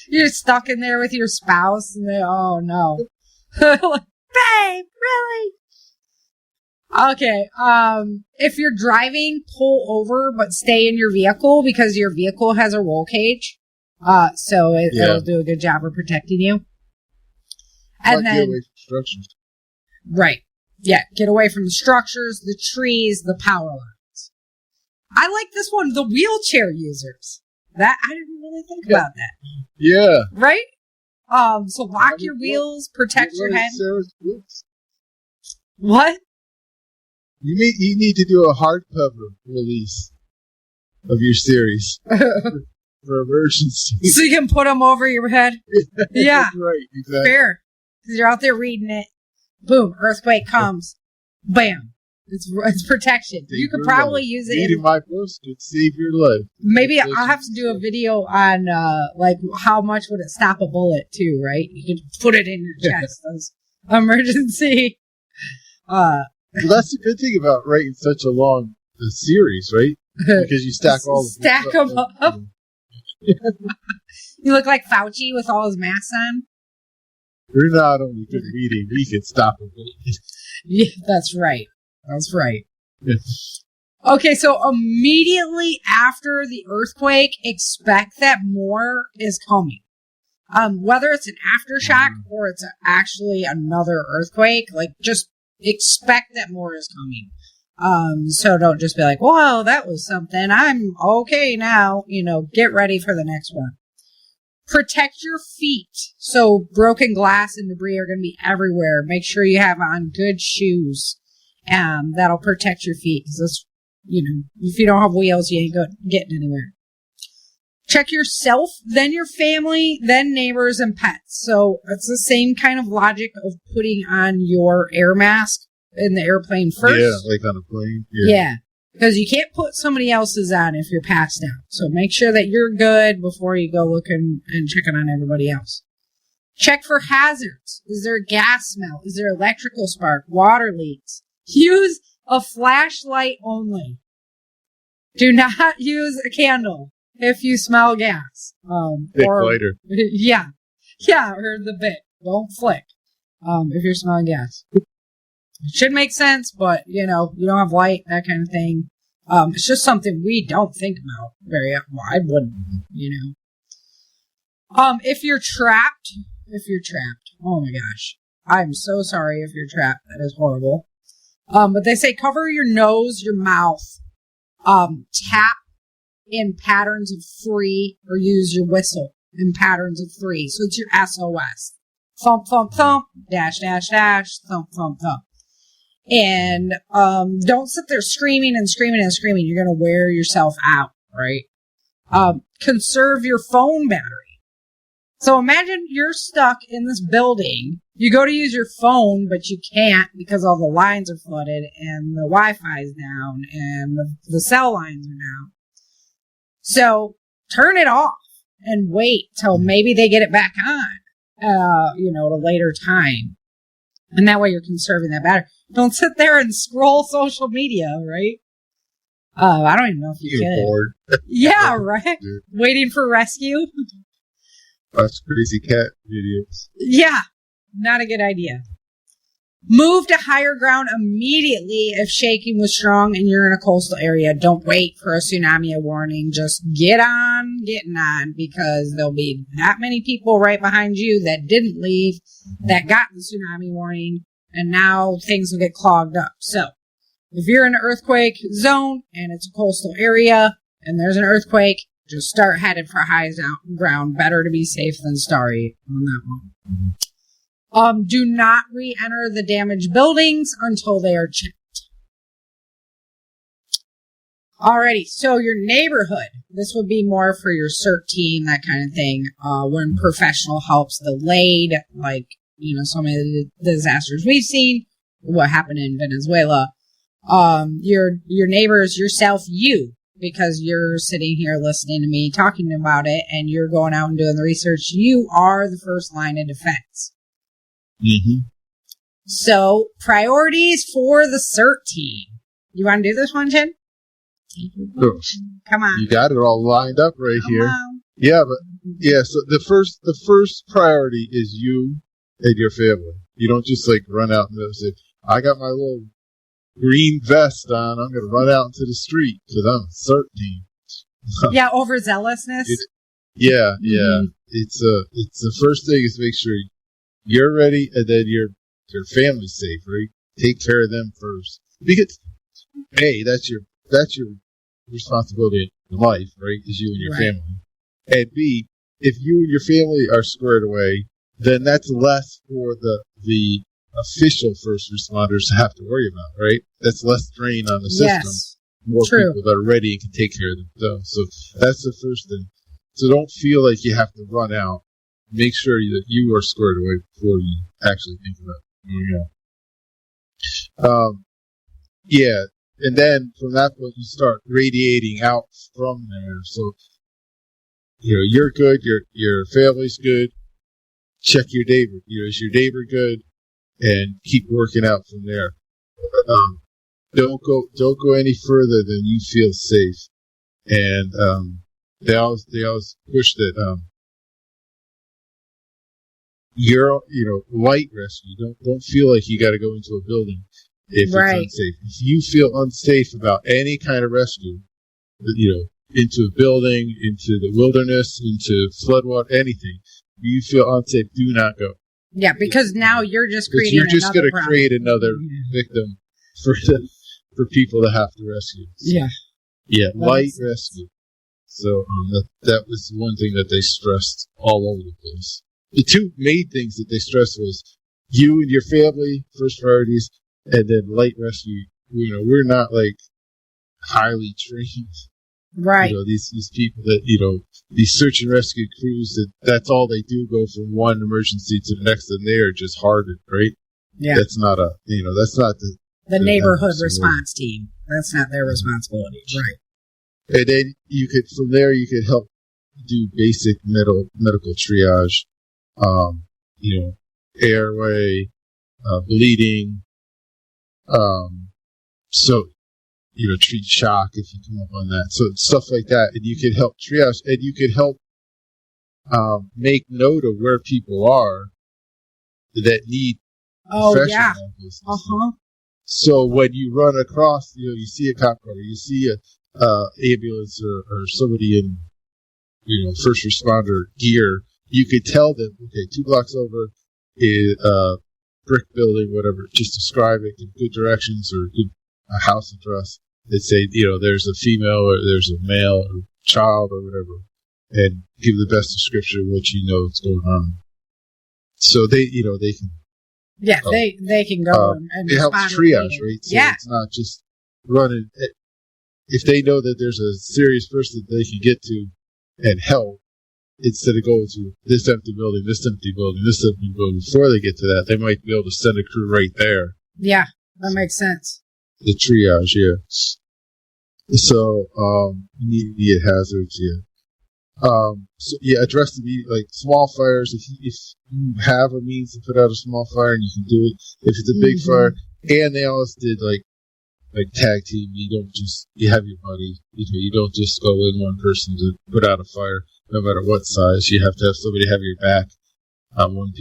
You're stuck in there with your spouse and oh, no. Babe, really? Okay, if you're driving, pull over, but stay in your vehicle because your vehicle has a roll cage. So it'll do a good job of protecting you. And then, right. Yeah, get away from the structures, the trees, the power lines. I like this one, the wheelchair users. That I didn't really think about that. Yeah. Right? So lock your wheels, protect your head. What? You need to do a hardcover release of your series for emergency. So you can put them over your head? Yeah. Right, exactly. Fair. Because you're out there reading it. Boom, earthquake comes. Bam. It's protection. You could probably use it. Reading my post could save your life. Maybe I'll have to do a video on like how much would it stop a bullet too, right? You could put it in your chest as emergency. Well, that's the good thing about writing such a long series, right? Because you stack them up. You look like Fauci with all his masks on. We're not only good reading, we can stop a bullet. Yeah, that's right. That's right. Okay, so immediately after the earthquake, expect that more is coming. Whether it's an aftershock or it's actually another earthquake, like just expect that more is coming. So don't just be like, "Whoa, that was something. I'm okay now." Get ready for the next one. Protect your feet. So broken glass and debris are going to be everywhere. Make sure you have on good shoes. That'll protect your feet. Because if you don't have wheels, you ain't getting anywhere. Check yourself, then your family, then neighbors and pets. So it's the same kind of logic of putting on your air mask in the airplane first. Yeah, like on a plane. Yeah. Because you can't put somebody else's on if you're passed out. So make sure that you're good before you go looking and checking on everybody else. Check for hazards. Is there a gas smell? Is there electrical spark? Water leaks? Use a flashlight only. Do not use a candle if you smell gas. Big lighter. Yeah. Yeah, or the bit. Don't flick if you're smelling gas. It should make sense, but, you don't have light, that kind of thing. It's just something we don't think about very often. Well, I wouldn't, If you're trapped, oh my gosh. I'm so sorry if you're trapped. That is horrible. But they say cover your nose, your mouth, tap in patterns of 3, or use your whistle in patterns of 3. So it's your SOS. Thump, thump, thump, dash, dash, dash, thump, thump, thump. And don't sit there screaming and screaming and screaming. You're going to wear yourself out, right? Conserve your phone battery. So imagine you're stuck in this building. You go to use your phone, but you can't because all the lines are flooded and the Wi-Fi is down and the cell lines are down. So turn it off and wait till maybe they get it back on, at a later time. And that way you're conserving that battery. Don't sit there and scroll social media, right? I don't even know if you can. Bored. Yeah, right? Waiting for rescue. Watch crazy cat videos. Yeah, not a good idea. Move to higher ground immediately if shaking was strong and you're in a coastal area. Don't wait for a tsunami warning. Just getting on, because there'll be that many people right behind you that didn't leave, that got the tsunami warning, and now things will get clogged up. So, if you're in an earthquake zone and it's a coastal area and there's an earthquake, just start headed for high ground. Better to be safe than sorry on that one. Do not re-enter the damaged buildings until they are checked. Alrighty, so your neighborhood. This would be more for your CERT team, that kind of thing. When professional help's delayed, like, some of the disasters we've seen, what happened in Venezuela. Your neighbors, yourself, you, because you're sitting here listening to me talking about it and you're going out and doing the research, you are the first line of defense. Mm-hmm. So, priorities for the CERT team. You want to do this one, Jen? Sure. Come on. You got it all lined up right Come here. on. So the first priority is you and your family. You don't just run out and say, I got my little green vest on, I'm going to run out into the street because I'm a CERT team. Yeah, overzealousness. Mm-hmm. It's the first thing is to make sure you're ready and then your family's safe, right? Take care of them first. Because A, that's your responsibility in life, right? Is you and your family. And B, if you and your family are squared away, then that's less for the official first responders to have to worry about, right? That's less strain on the system. Yes. More True. people that are ready and can take care of themselves. So that's the first thing. So don't feel like you have to run out. Make sure that you are squared away before you actually think about moving out. Yeah. And then from that point, you start radiating out from there. So, you're good. Your family's good. Check your neighbor. Is your neighbor good? And keep working out from there. Don't go any further than you feel safe. And they always push that light rescue. Don't feel like you got to go into a building if it's unsafe. If you feel unsafe about any kind of rescue, into a building, into the wilderness, into floodwater, anything, you feel unsafe, do not go. Yeah, because now you're just creating you're just going to create another victim for people to have to rescue. So, yeah, light rescue. So that was one thing that they stressed all over the place. The two main things that they stressed was you and your family, first priorities, and then light rescue. We're not like highly trained. Right. These people that, these search and rescue crews, that's all they do, go from one emergency to the next, and they are just hardened, right? Yeah. That's not that's not the neighborhood response team. That's not their responsibility. Right. And then from there, you could help do basic medical triage, airway, bleeding, treat shock if you come up on that. So stuff like that. And you could help triage, and you could help make note of where people are that need professional help. So when you run across, you see a cop car, you see a ambulance or somebody in, first responder gear, you could tell them, okay, 2 blocks over is a brick building, whatever, just describe it, give good directions or give a house address. They say, there's a female or there's a male or child or whatever, and give the best description of what is going on. So they can. Yeah, they can go and it helps triage, right? So it's not just running. If they know that there's a serious person that they can get to and help, instead of going to this empty building, this empty building, this empty building, before they get to that, they might be able to send a crew right there. Yeah, that makes sense. The triage, yeah. So, immediate hazards, yeah. Address like small fires. If you have a means to put out a small fire and you can do it, if it's a big fire, and they always did like tag team. You have your buddy. You don't just go in one person to put out a fire, no matter what size. You have to have somebody have your back. One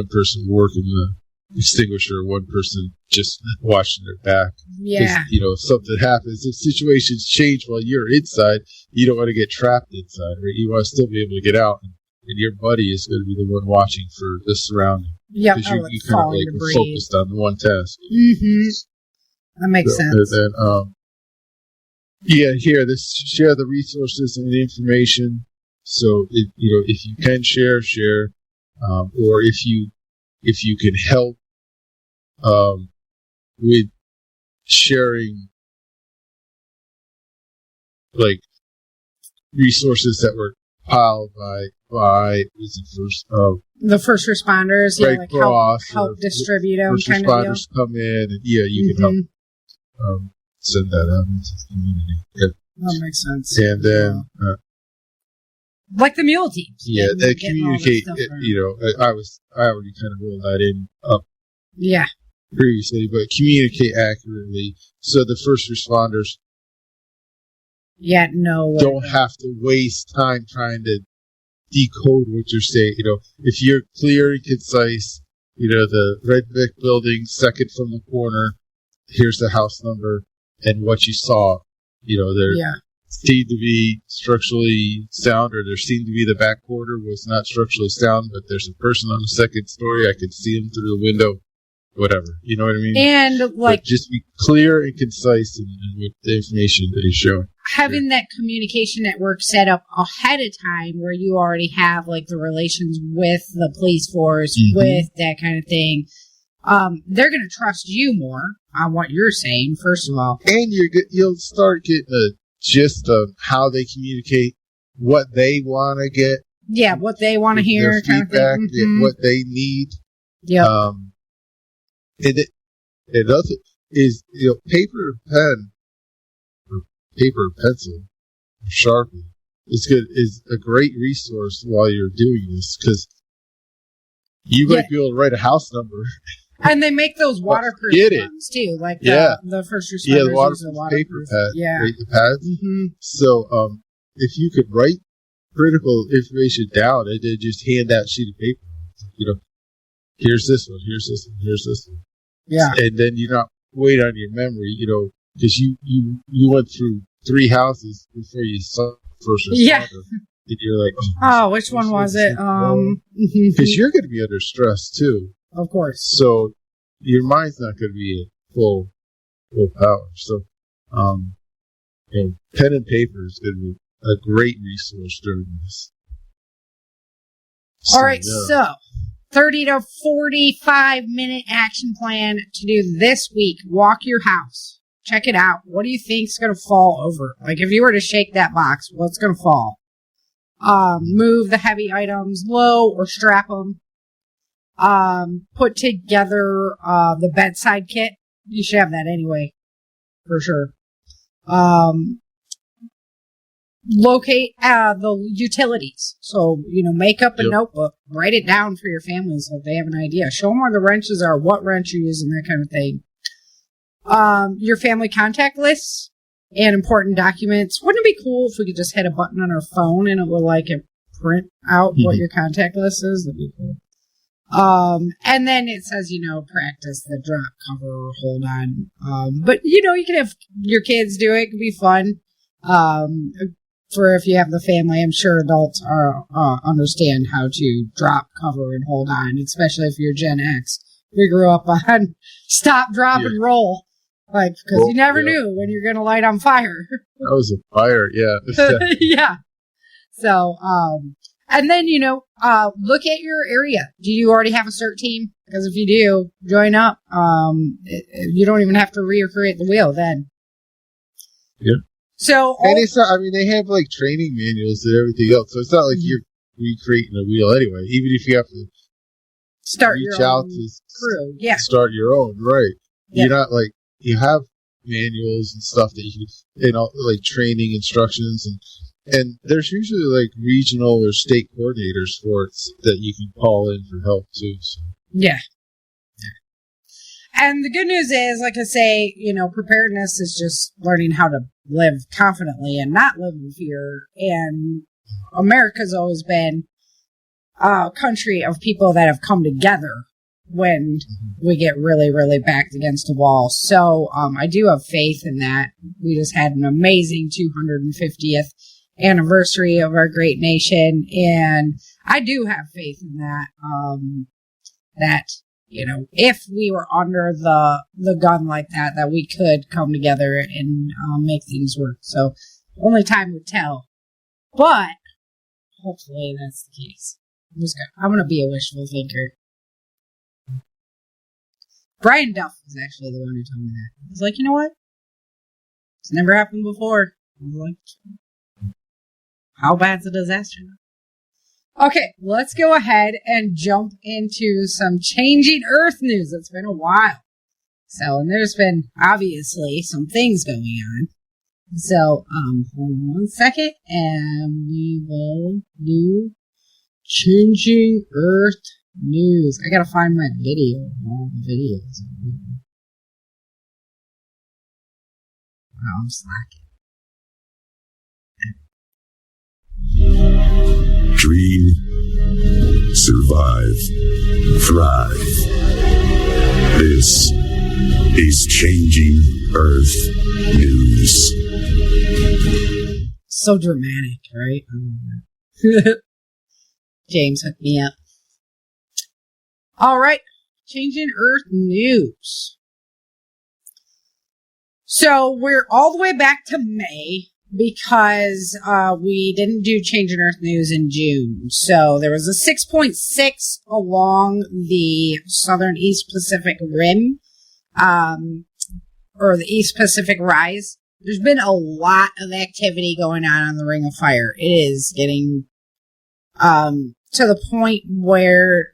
person working the extinguisher, one person just watching their back. Yeah. If something happens, if situations change while you're inside, you don't want to get trapped inside, right? You want to still be able to get out, and your buddy is going to be the one watching for the surrounding. Yeah, because you kind of are focused on the one task. Mm-hmm. That makes sense. And then, share the resources and the information. So, if you can share, or if you can help with sharing, like resources that were piled by the first responders, Red Cross, help distribute them. First responders come in, and you can help send that out into the community. Yeah. That makes sense. And then, like the mule teams. Yeah, they communicate. I already kind of rolled that in up. Yeah. Previously, but communicate accurately so the first responders don't have to waste time trying to decode what you're saying. If you're clear and concise, the red brick building, second from the corner, here's the house number and what you saw. There seemed to be structurally sound, or there seemed to be the back quarter was not structurally sound, but there's a person on the second story. I could see him through the window. whatever. You know what I mean? And like, but just be clear and concise in with the information that you're showing. Having that communication network set up ahead of time where you already have like the relations with the police force, with that kind of thing. They're going to trust you more on what you're saying, first of all. And you'll start getting a gist of how they communicate, what they want to get. Yeah, what they want to hear, kind of thing. What they need. Yeah. It doesn't is paper pen or paper pencil or Sharpie is a great resource while you're doing this, because you might be able to write a house number. And they make those waterproof ones too, like the first responders the waterproof paper pad, right, the pads. So if you could write critical information down and then just hand that sheet of paper, here's this one, here's this one, here's this one. Yeah. And then you're not waiting on your memory, because you went through 3 houses before you saw the first responder. Yeah. And you're like, which one was it? Because you're going to be under stress too. Of course. So your mind's not going to be at full power. So, pen and paper is going to be a great resource during this. All right. So 30 to 45 minute action plan to do this week. Walk your house. Check it out. What do you think's going to fall over? Like if you were to shake that box, what's going to fall? Move the heavy items low or strap them. Put together, the bedside kit. You should have that anyway. For sure. Locate, the utilities. So, make up a notebook, write it down for your family so they have an idea. Show them where the wrenches are, what wrench you're using, that kind of thing. Your family contact lists and important documents. Wouldn't it be cool if we could just hit a button on our phone and it would print out what your contact list is? That'd be cool. And then it says, practice the drop, cover, hold on. But, you can have your kids do it. It could be fun. For if you have the family, I'm sure adults understand how to drop, cover, and hold on, especially if you're Gen X. We grew up on stop, drop, and roll. Because you never knew when you're going to light on fire. That was a fire, yeah. Yeah. So, and then, look at your area. Do you already have a CERT team? Because if you do, join up. You don't even have to recreate the wheel then. Yeah. So, and it's not, they have training manuals and everything else. So it's not like you're recreating a wheel anyway. Even if you have to start reach your out own to crew. Yeah. Start your own, right. Yeah. You're not you have manuals and stuff that you can, training instructions and there's usually regional or state coordinators for it that you can call in for help too. So. Yeah. And the good news is, like I say, preparedness is just learning how to live confidently and not live in fear. And America's always been a country of people that have come together when we get really, really backed against a wall. So I do have faith in that. We just had an amazing 250th anniversary of our great nation, and I do have faith in that. That if we were under the gun like that we could come together and make things work. So only time would tell, but hopefully that's the case. I'm going to be a wishful thinker. Brian Duff was actually the one who told me that. He was like, you know what? It's never happened before. I was like, how bad's a disaster? Okay, let's go ahead and jump into some changing Earth news. It's been a while. So, and there's been, obviously, some things going on. So, hold on one second, and we will do changing Earth news. I gotta find my video. All the videos. Wow, I'm slacking. Dream, survive, thrive. This is Changing Earth News. So dramatic, right? James hooked me up. All right. Changing Earth news. So we're all the way back to May because we didn't do Changing Earth news in June. So there was a 6.6 along the southern East Pacific Rim, or the East Pacific Rise. There's been a lot of activity going on the Ring of Fire. It is getting to the point where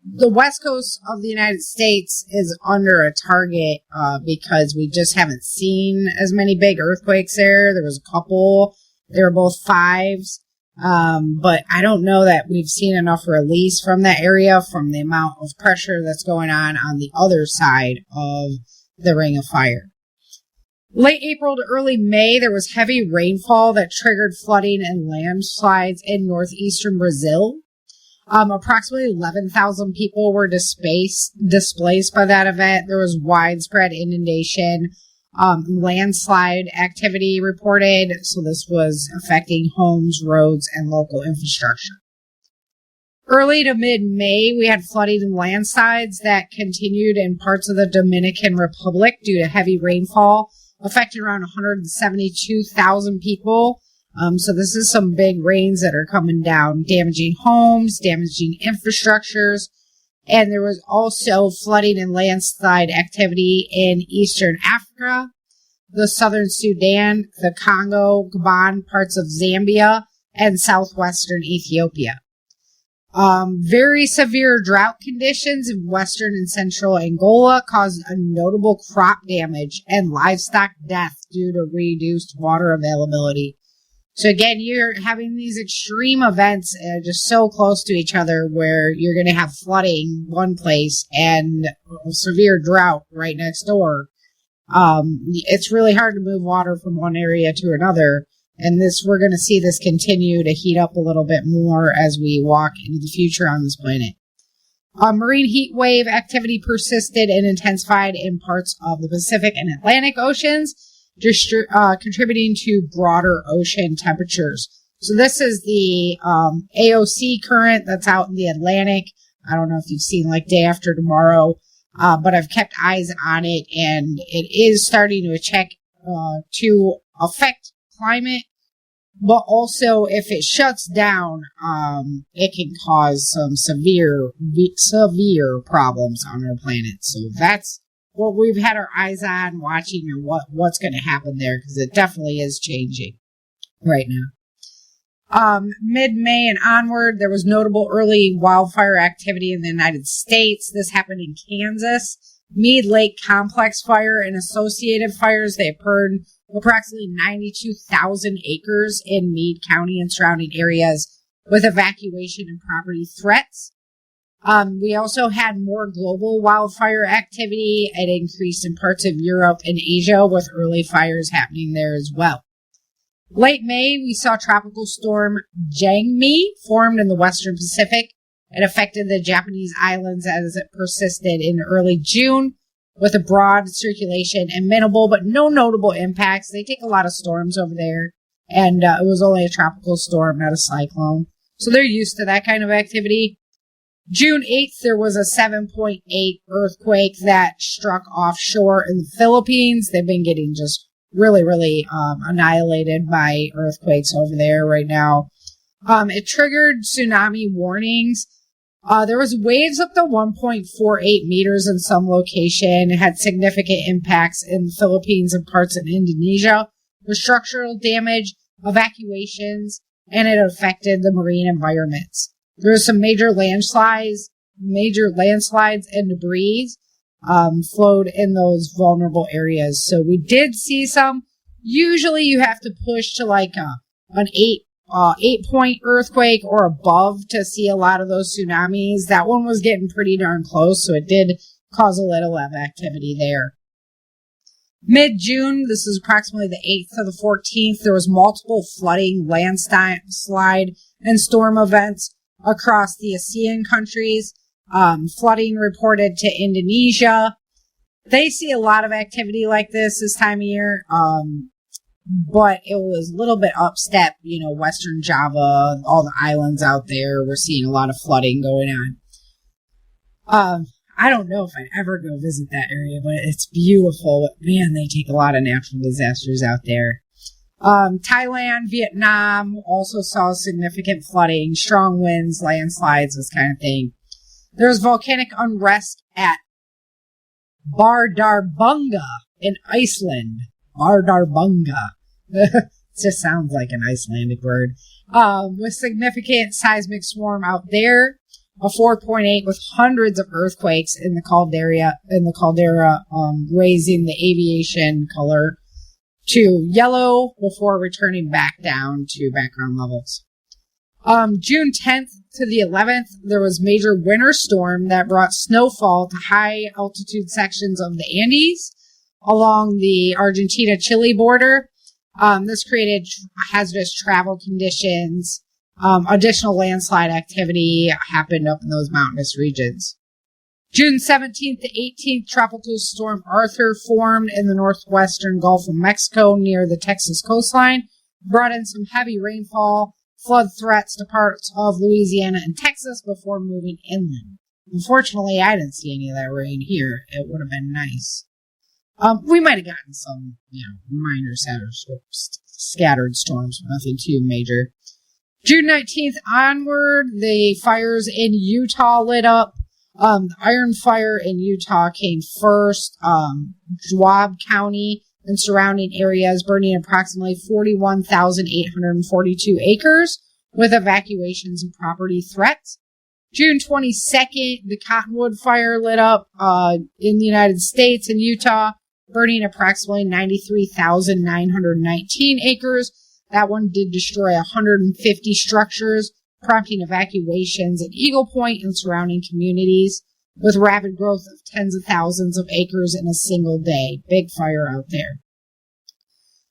the west coast of the United States is under a target because we just haven't seen as many big earthquakes there. There was a couple. They were both 5s. But I don't know that we've seen enough release from that area from the amount of pressure that's going on the other side of the Ring of Fire. Late April to early May, there was heavy rainfall that triggered flooding and landslides in northeastern Brazil. Approximately 11,000 people were displaced by that event. There was widespread inundation, landslide activity reported, so this was affecting homes, roads, and local infrastructure. Early to mid-May, we had flooding and landslides that continued in parts of the Dominican Republic due to heavy rainfall, affecting around 172,000 people. So this is some big rains that are coming down, damaging homes, damaging infrastructures. And there was also flooding and landslide activity in Eastern Africa, the Southern Sudan, the Congo, Gabon, parts of Zambia, and southwestern Ethiopia. Very severe drought conditions in western and central Angola caused a notable crop damage and livestock death due to reduced water availability. So again, you're having these extreme events just so close to each other where you're going to have flooding one place and severe drought right next door. It's really hard to move water from one area to another. And we're going to see this continue to heat up a little bit more as we walk into the future on this planet. Marine heat wave activity persisted and intensified in parts of the Pacific and Atlantic Oceans, contributing to broader ocean temperatures. So this is the AOC current that's out in the Atlantic. I don't know if you've seen like day after tomorrow, but I've kept eyes on it, and it is starting to affect climate, but also if it shuts down, it can cause some severe problems on our planet. So that's what we've had our eyes on, watching, and what's going to happen there, because it definitely is changing right now. Mid-May and onward, there was notable early wildfire activity in the United States. This happened in Kansas. Mead Lake Complex Fire and associated fires, they burned approximately 92,000 acres in Meade County and surrounding areas, with evacuation and property threats. We also had more global wildfire activity. It increased in parts of Europe and Asia, with early fires happening there as well. Late May, we saw Tropical Storm Jangmi formed in the Western Pacific. It affected the Japanese islands as it persisted in early June, with a broad circulation and minimal but no notable impacts. They take a lot of storms over there, and it was only a tropical storm, not a cyclone. So they're used to that kind of activity. June 8th, there was a 7.8 earthquake that struck offshore in the Philippines. They've been getting just really annihilated by earthquakes over there right now. It triggered tsunami warnings. There was waves up to 1.48 meters in some location. It had significant impacts in the Philippines and parts of Indonesia, with structural damage, evacuations, and it affected the marine environments. There was some major landslides and debris flowed in those vulnerable areas. So we did see some. Usually you have to push to like an 8-point earthquake or above to see a lot of those tsunamis. That one was getting pretty darn close, so it did cause a little of activity there. Mid-June, this is approximately the 8th to the 14th, there was multiple flooding, landslide, and storm events across the ASEAN countries. Flooding reported to Indonesia. They see a lot of activity like this time of year. But it was a little bit upstep, Western Java, all the islands out there. We're seeing a lot of flooding going on. I don't know if I'd ever go visit that area, but it's beautiful. Man, they take a lot of natural disasters out there. Thailand, Vietnam also saw significant flooding, strong winds, landslides, this kind of thing. There's volcanic unrest at Bardarbunga in Iceland. Bardarbunga. It just sounds like an Icelandic word. With significant seismic swarm out there. A 4.8 with hundreds of earthquakes in the caldera, raising the aviation color to yellow before returning back down to background levels. June 10th to the 11th, there was major winter storm that brought snowfall to high altitude sections of the Andes along the Argentina-Chile border. This created hazardous travel conditions. Additional landslide activity happened up in those mountainous regions. June 17th to 18th, Tropical Storm Arthur formed in the northwestern Gulf of Mexico near the Texas coastline, brought in some heavy rainfall, flood threats to parts of Louisiana and Texas before moving inland. Unfortunately, I didn't see any of that rain here. It would have been nice. We might have gotten some, minor scattered storms, but nothing too major. June 19th onward, the fires in Utah lit up. The Iron Fire in Utah came first. Schwab County and surrounding areas burning approximately 41,842 acres with evacuations and property threats. June 22nd, the Cottonwood Fire lit up in the United States and Utah, burning approximately 93,919 acres. That one did destroy 150 structures, prompting evacuations at Eagle Point and surrounding communities, with rapid growth of tens of thousands of acres in a single day. Big fire out there.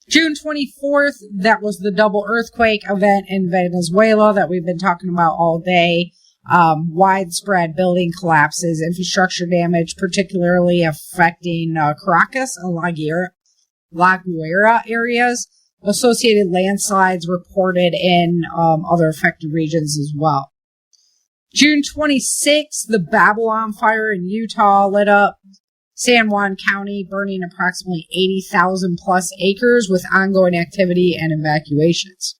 June 24th, that was the double earthquake event in Venezuela that we've been talking about all day. Widespread building collapses, infrastructure damage, particularly affecting Caracas and La Guaira areas. Associated landslides reported in other affected regions as well. June 26th, the Babylon Fire in Utah lit up San Juan County, burning approximately 80,000 plus acres with ongoing activity and evacuations.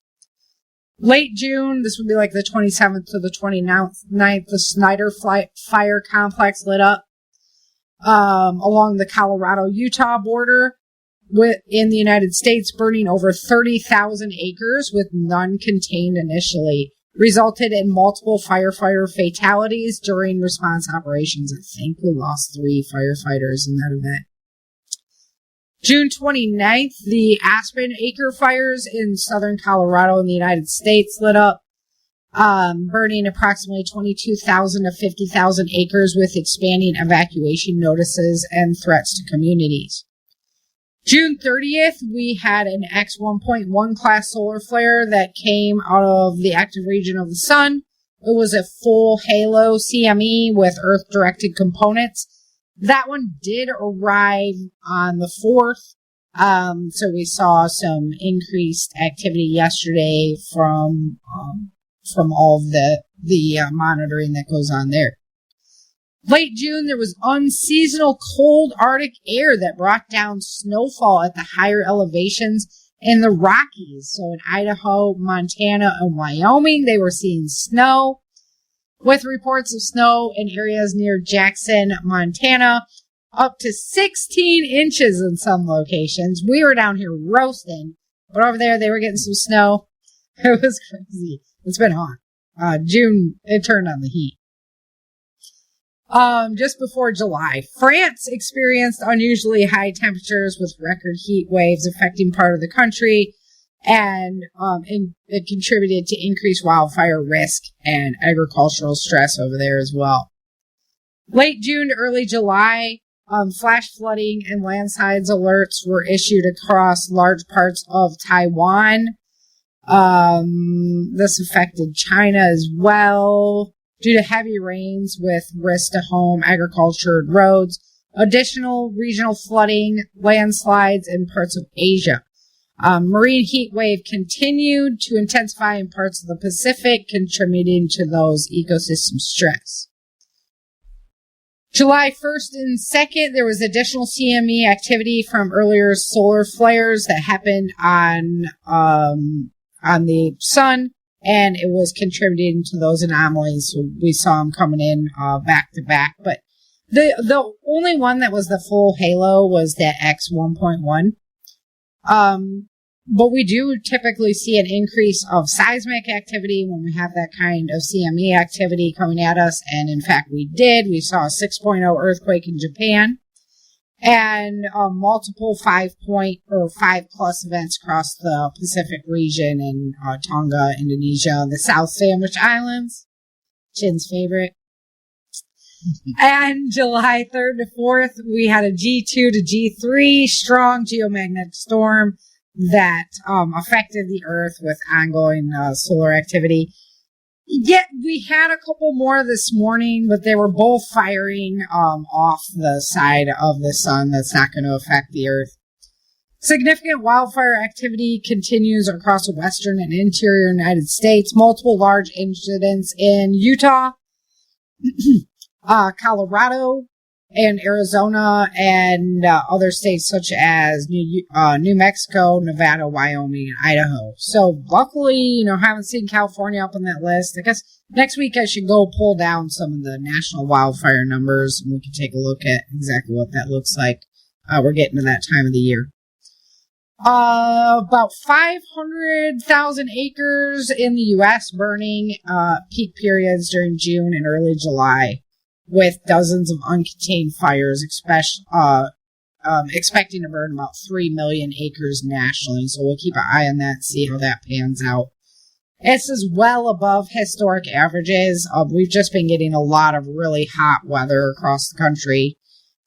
Late June, this would be like the 27th to the 29th, the Snyder Fire Complex lit up along the Colorado-Utah border. In the United States, burning over 30,000 acres with none contained initially, resulted in multiple firefighter fatalities during response operations. I think we lost 3 firefighters in that event. June 29th, the Aspen Acre fires in southern Colorado in the United States lit up, burning approximately 22,000 to 50,000 acres with expanding evacuation notices and threats to communities. June 30th, we had an X1.1 class solar flare that came out of the active region of the sun. It was a full halo CME with Earth-directed components. That one did arrive on the 4th, so we saw some increased activity yesterday from all of the monitoring that goes on there. Late June, there was unseasonal cold Arctic air that brought down snowfall at the higher elevations in the Rockies. So in Idaho, Montana, and Wyoming, they were seeing snow, with reports of snow in areas near Jackson, Montana, up to 16 inches in some locations. We were down here roasting, but over there they were getting some snow. It was crazy. It's been hot. June, it turned on the heat. Just before July, France experienced unusually high temperatures with record heat waves affecting part of the country, and it contributed to increased wildfire risk and agricultural stress over there as well. Late June to early July, flash flooding and landslides alerts were issued across large parts of Taiwan. This affected China as well, due to heavy rains with risk to home, agriculture, and roads. Additional regional flooding, landslides in parts of Asia. Marine heat wave continued to intensify in parts of the Pacific, contributing to those ecosystem stress. July 1st and 2nd, there was additional CME activity from earlier solar flares that happened on the sun, and it was contributing to those anomalies. So we saw them coming in back to back. But the only one that was the full halo was that X 1.1. But we do typically see an increase of seismic activity when we have that kind of CME activity coming at us. And in fact, we did. We saw a 6.0 earthquake in Japan and multiple 5+ events across the Pacific region in Tonga, Indonesia, the South Sandwich Islands, Chin's favorite. And July 3rd to 4th, we had a G2 to G3 strong geomagnetic storm that affected the Earth with ongoing solar activity. Yet we had a couple more this morning, but they were both firing off the side of the sun. That's not going to affect the Earth. Significant wildfire activity continues across the western and interior United States. Multiple large incidents in Utah, Colorado, and Arizona, and other states such as New Mexico, Nevada, Wyoming, and Idaho. So luckily, haven't seen California up on that list. I guess next week I should go pull down some of the national wildfire numbers, and we can take a look at exactly what that looks like. We're getting to that time of the year. About 500,000 acres in the U.S. burning, peak periods during June and early July, with dozens of uncontained fires, expecting to burn about 3 million acres nationally. So we'll keep an eye on that, see how that pans out. This is well above historic averages. We've just been getting a lot of really hot weather across the country.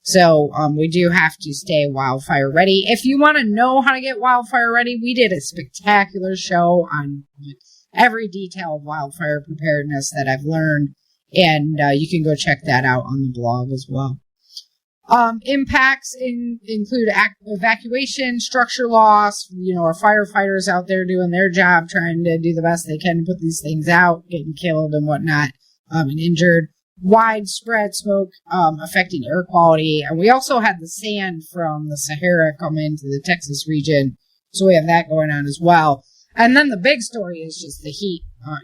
So we do have to stay wildfire ready. If you want to know how to get wildfire ready, we did a spectacular show on every detail of wildfire preparedness that I've learned. And you can go check that out on the blog as well. Impacts include evacuation, structure loss. Our firefighters out there doing their job, trying to do the best they can to put these things out, getting killed and whatnot, and injured. Widespread smoke affecting air quality. And we also had the sand from the Sahara come into the Texas region. So we have that going on as well. And then the big story is just the heat, on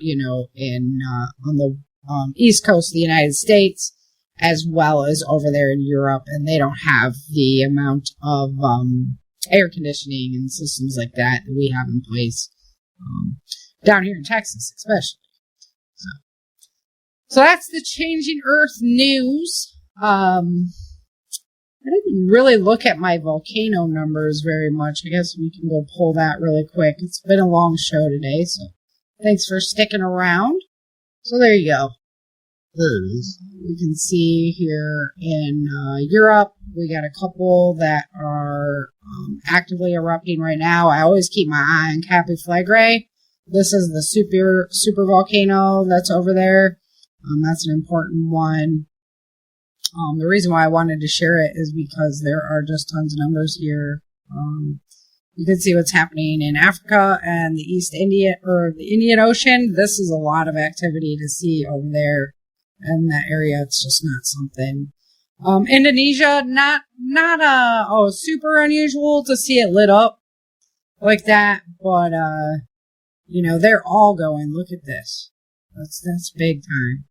the east coast of the United States, as well as over there in Europe, and they don't have the amount of air conditioning and systems like that we have in place down here in Texas, especially. So that's the Changing Earth news. I didn't really look at my volcano numbers very much. I guess we can go pull that really quick. It's been a long show today, so thanks for sticking around. So there you go. There it is. We can see here in Europe, we got a couple that are actively erupting right now. I always keep my eye on Cape Flegrei. This is the super volcano that's over there. That's an important one. The reason why I wanted to share it is because there are just tons of numbers here. You can see what's happening in Africa and the the Indian Ocean. This is a lot of activity to see over there in that area. It's just not something. Indonesia, not super unusual to see it lit up like that, but they're all going. Look at this. That's big time.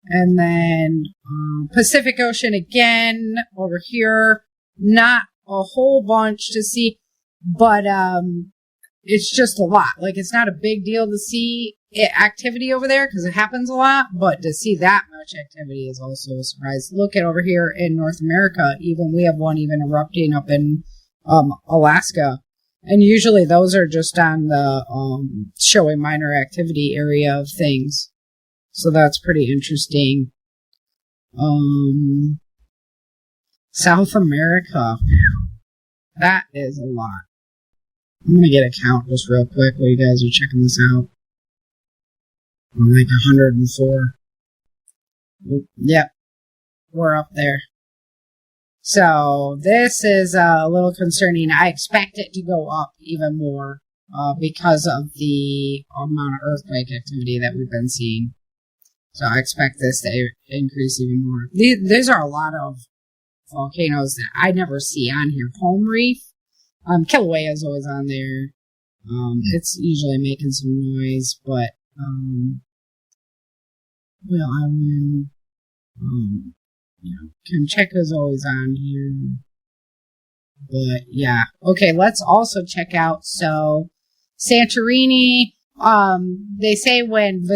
And then Pacific Ocean again over here. Not a whole bunch to see, but it's just a lot. Like, it's not a big deal to see activity over there because it happens a lot, but to see that much activity is also a surprise. Look at over here in North America. We have one even erupting up in Alaska. And usually those are just on the showing minor activity area of things. So that's pretty interesting. South America. That is a lot. I'm going to get a count just real quick while you guys are checking this out. I'm like 104. Yep. We're up there. So this is a little concerning. I expect it to go up even more because of the amount of earthquake activity that we've been seeing. So I expect this to increase even more. These are a lot of volcanoes that I never see on here. Palm Reef. Kilauea is always on there. It's usually making some noise, but Whale Island, Kamchatka's always on here. But yeah, okay. Let's also check out. So Santorini. They say when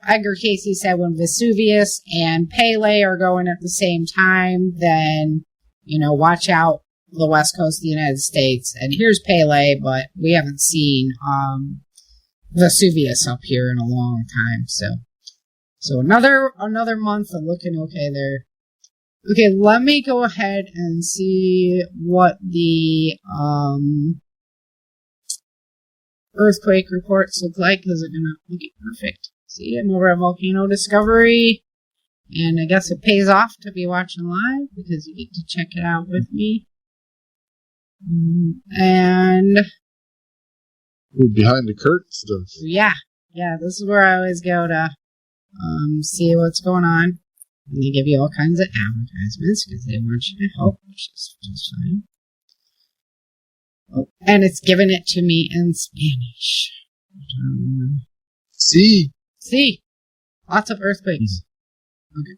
Edgar Casey said when Vesuvius and Pele are going at the same time, then watch out. The west coast of the United States, and here's Pele, but we haven't seen Vesuvius up here in a long time. So another month of looking okay there. Okay, let me go ahead and see what the earthquake reports look like. Is it gonna look perfect? See, I'm over at Volcano Discovery, and I guess it pays off to be watching live because you get to check it out with me. And behind the curtain stuff. Yeah, this is where I always go to see what's going on. And they give you all kinds of advertisements because they want you to help, which is just fine. Oh, and it's giving it to me in Spanish. See, lots of earthquakes. Okay,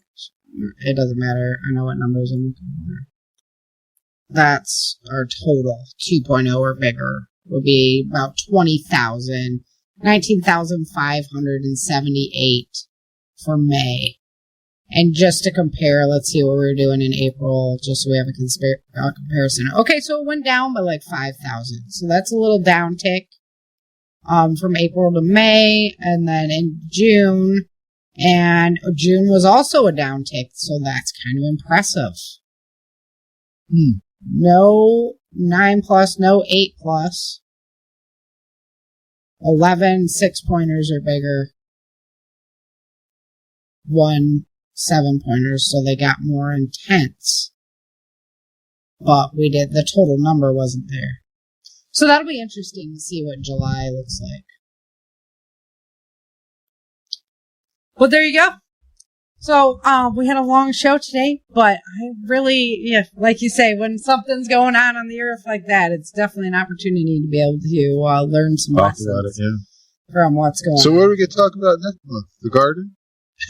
it doesn't matter. I know what numbers I'm looking for. That's our total. 2.0 or bigger will be about 20,000, 19,578 for May. And just to compare, let's see what we were doing in April, just so we have a comparison. Okay, so it went down by like 5,000. So that's a little downtick from April to May, and then in June. And June was also a downtick, so that's kind of impressive. No 9+, no 8+. 11 6-pointers or bigger. 1 7-pointers, so they got more intense. But the total number wasn't there. So that'll be interesting to see what July looks like. But there you go. So, we had a long show today, but I really, like you say, when something's going on the earth like that, it's definitely an opportunity to be able to learn some lessons from what's going on. So what are we going to talk about next month? The garden?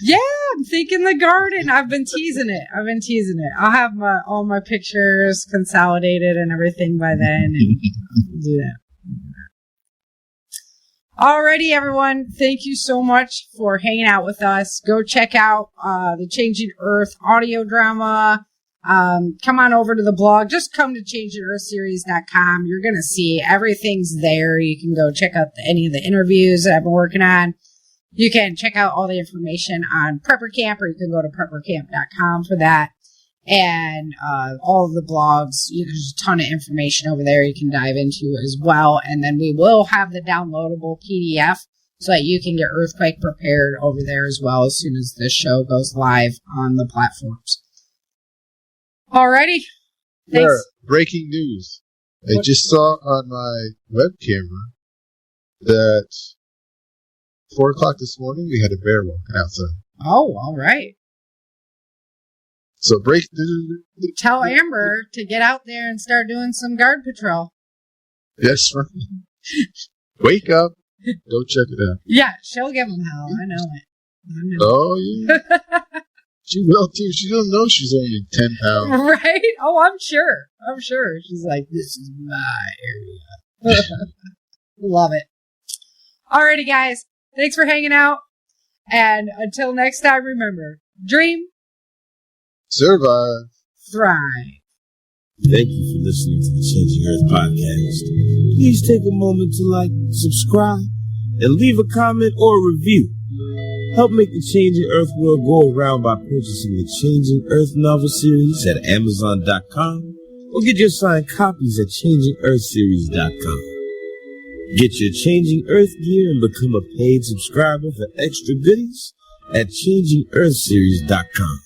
Yeah, I'm thinking the garden. I've been teasing it. I'll have all my pictures consolidated and everything by then, and do that. Alrighty, everyone. Thank you so much for hanging out with us. Go check out the Changing Earth audio drama. Come on over to the blog. Just come to ChangingEarthSeries.com. You're going to see everything's there. You can go check out any of the interviews that I've been working on. You can check out all the information on Prepper Camp, or you can go to preppercamp.com for that. And all of the blogs, there's a ton of information over there you can dive into as well. And then we will have the downloadable PDF so that you can get earthquake prepared over there as well as soon as this show goes live on the platforms. Alrighty. Thanks. There, breaking news. I just saw on my web camera that 4 o'clock this morning we had a bear walking outside. Oh, all right. So tell Amber to get out there and start doing some guard patrol. Yes, right. Wake up. Go check it out. Yeah, she'll give them hell. I know it. Oh, yeah. She will, too. She doesn't know she's only 10 pounds. Right? Oh, I'm sure. She's like, this is my area. Love it. Alrighty, guys. Thanks for hanging out. And until next time, remember, dream, survive, thrive. Thank you for listening to the Changing Earth podcast. Please take a moment to like, subscribe, and leave a comment or a review. Help make the Changing Earth world go around by purchasing the Changing Earth novel series at Amazon.com or get your signed copies at ChangingEarthSeries.com. Get your Changing Earth gear and become a paid subscriber for extra goodies at ChangingEarthSeries.com.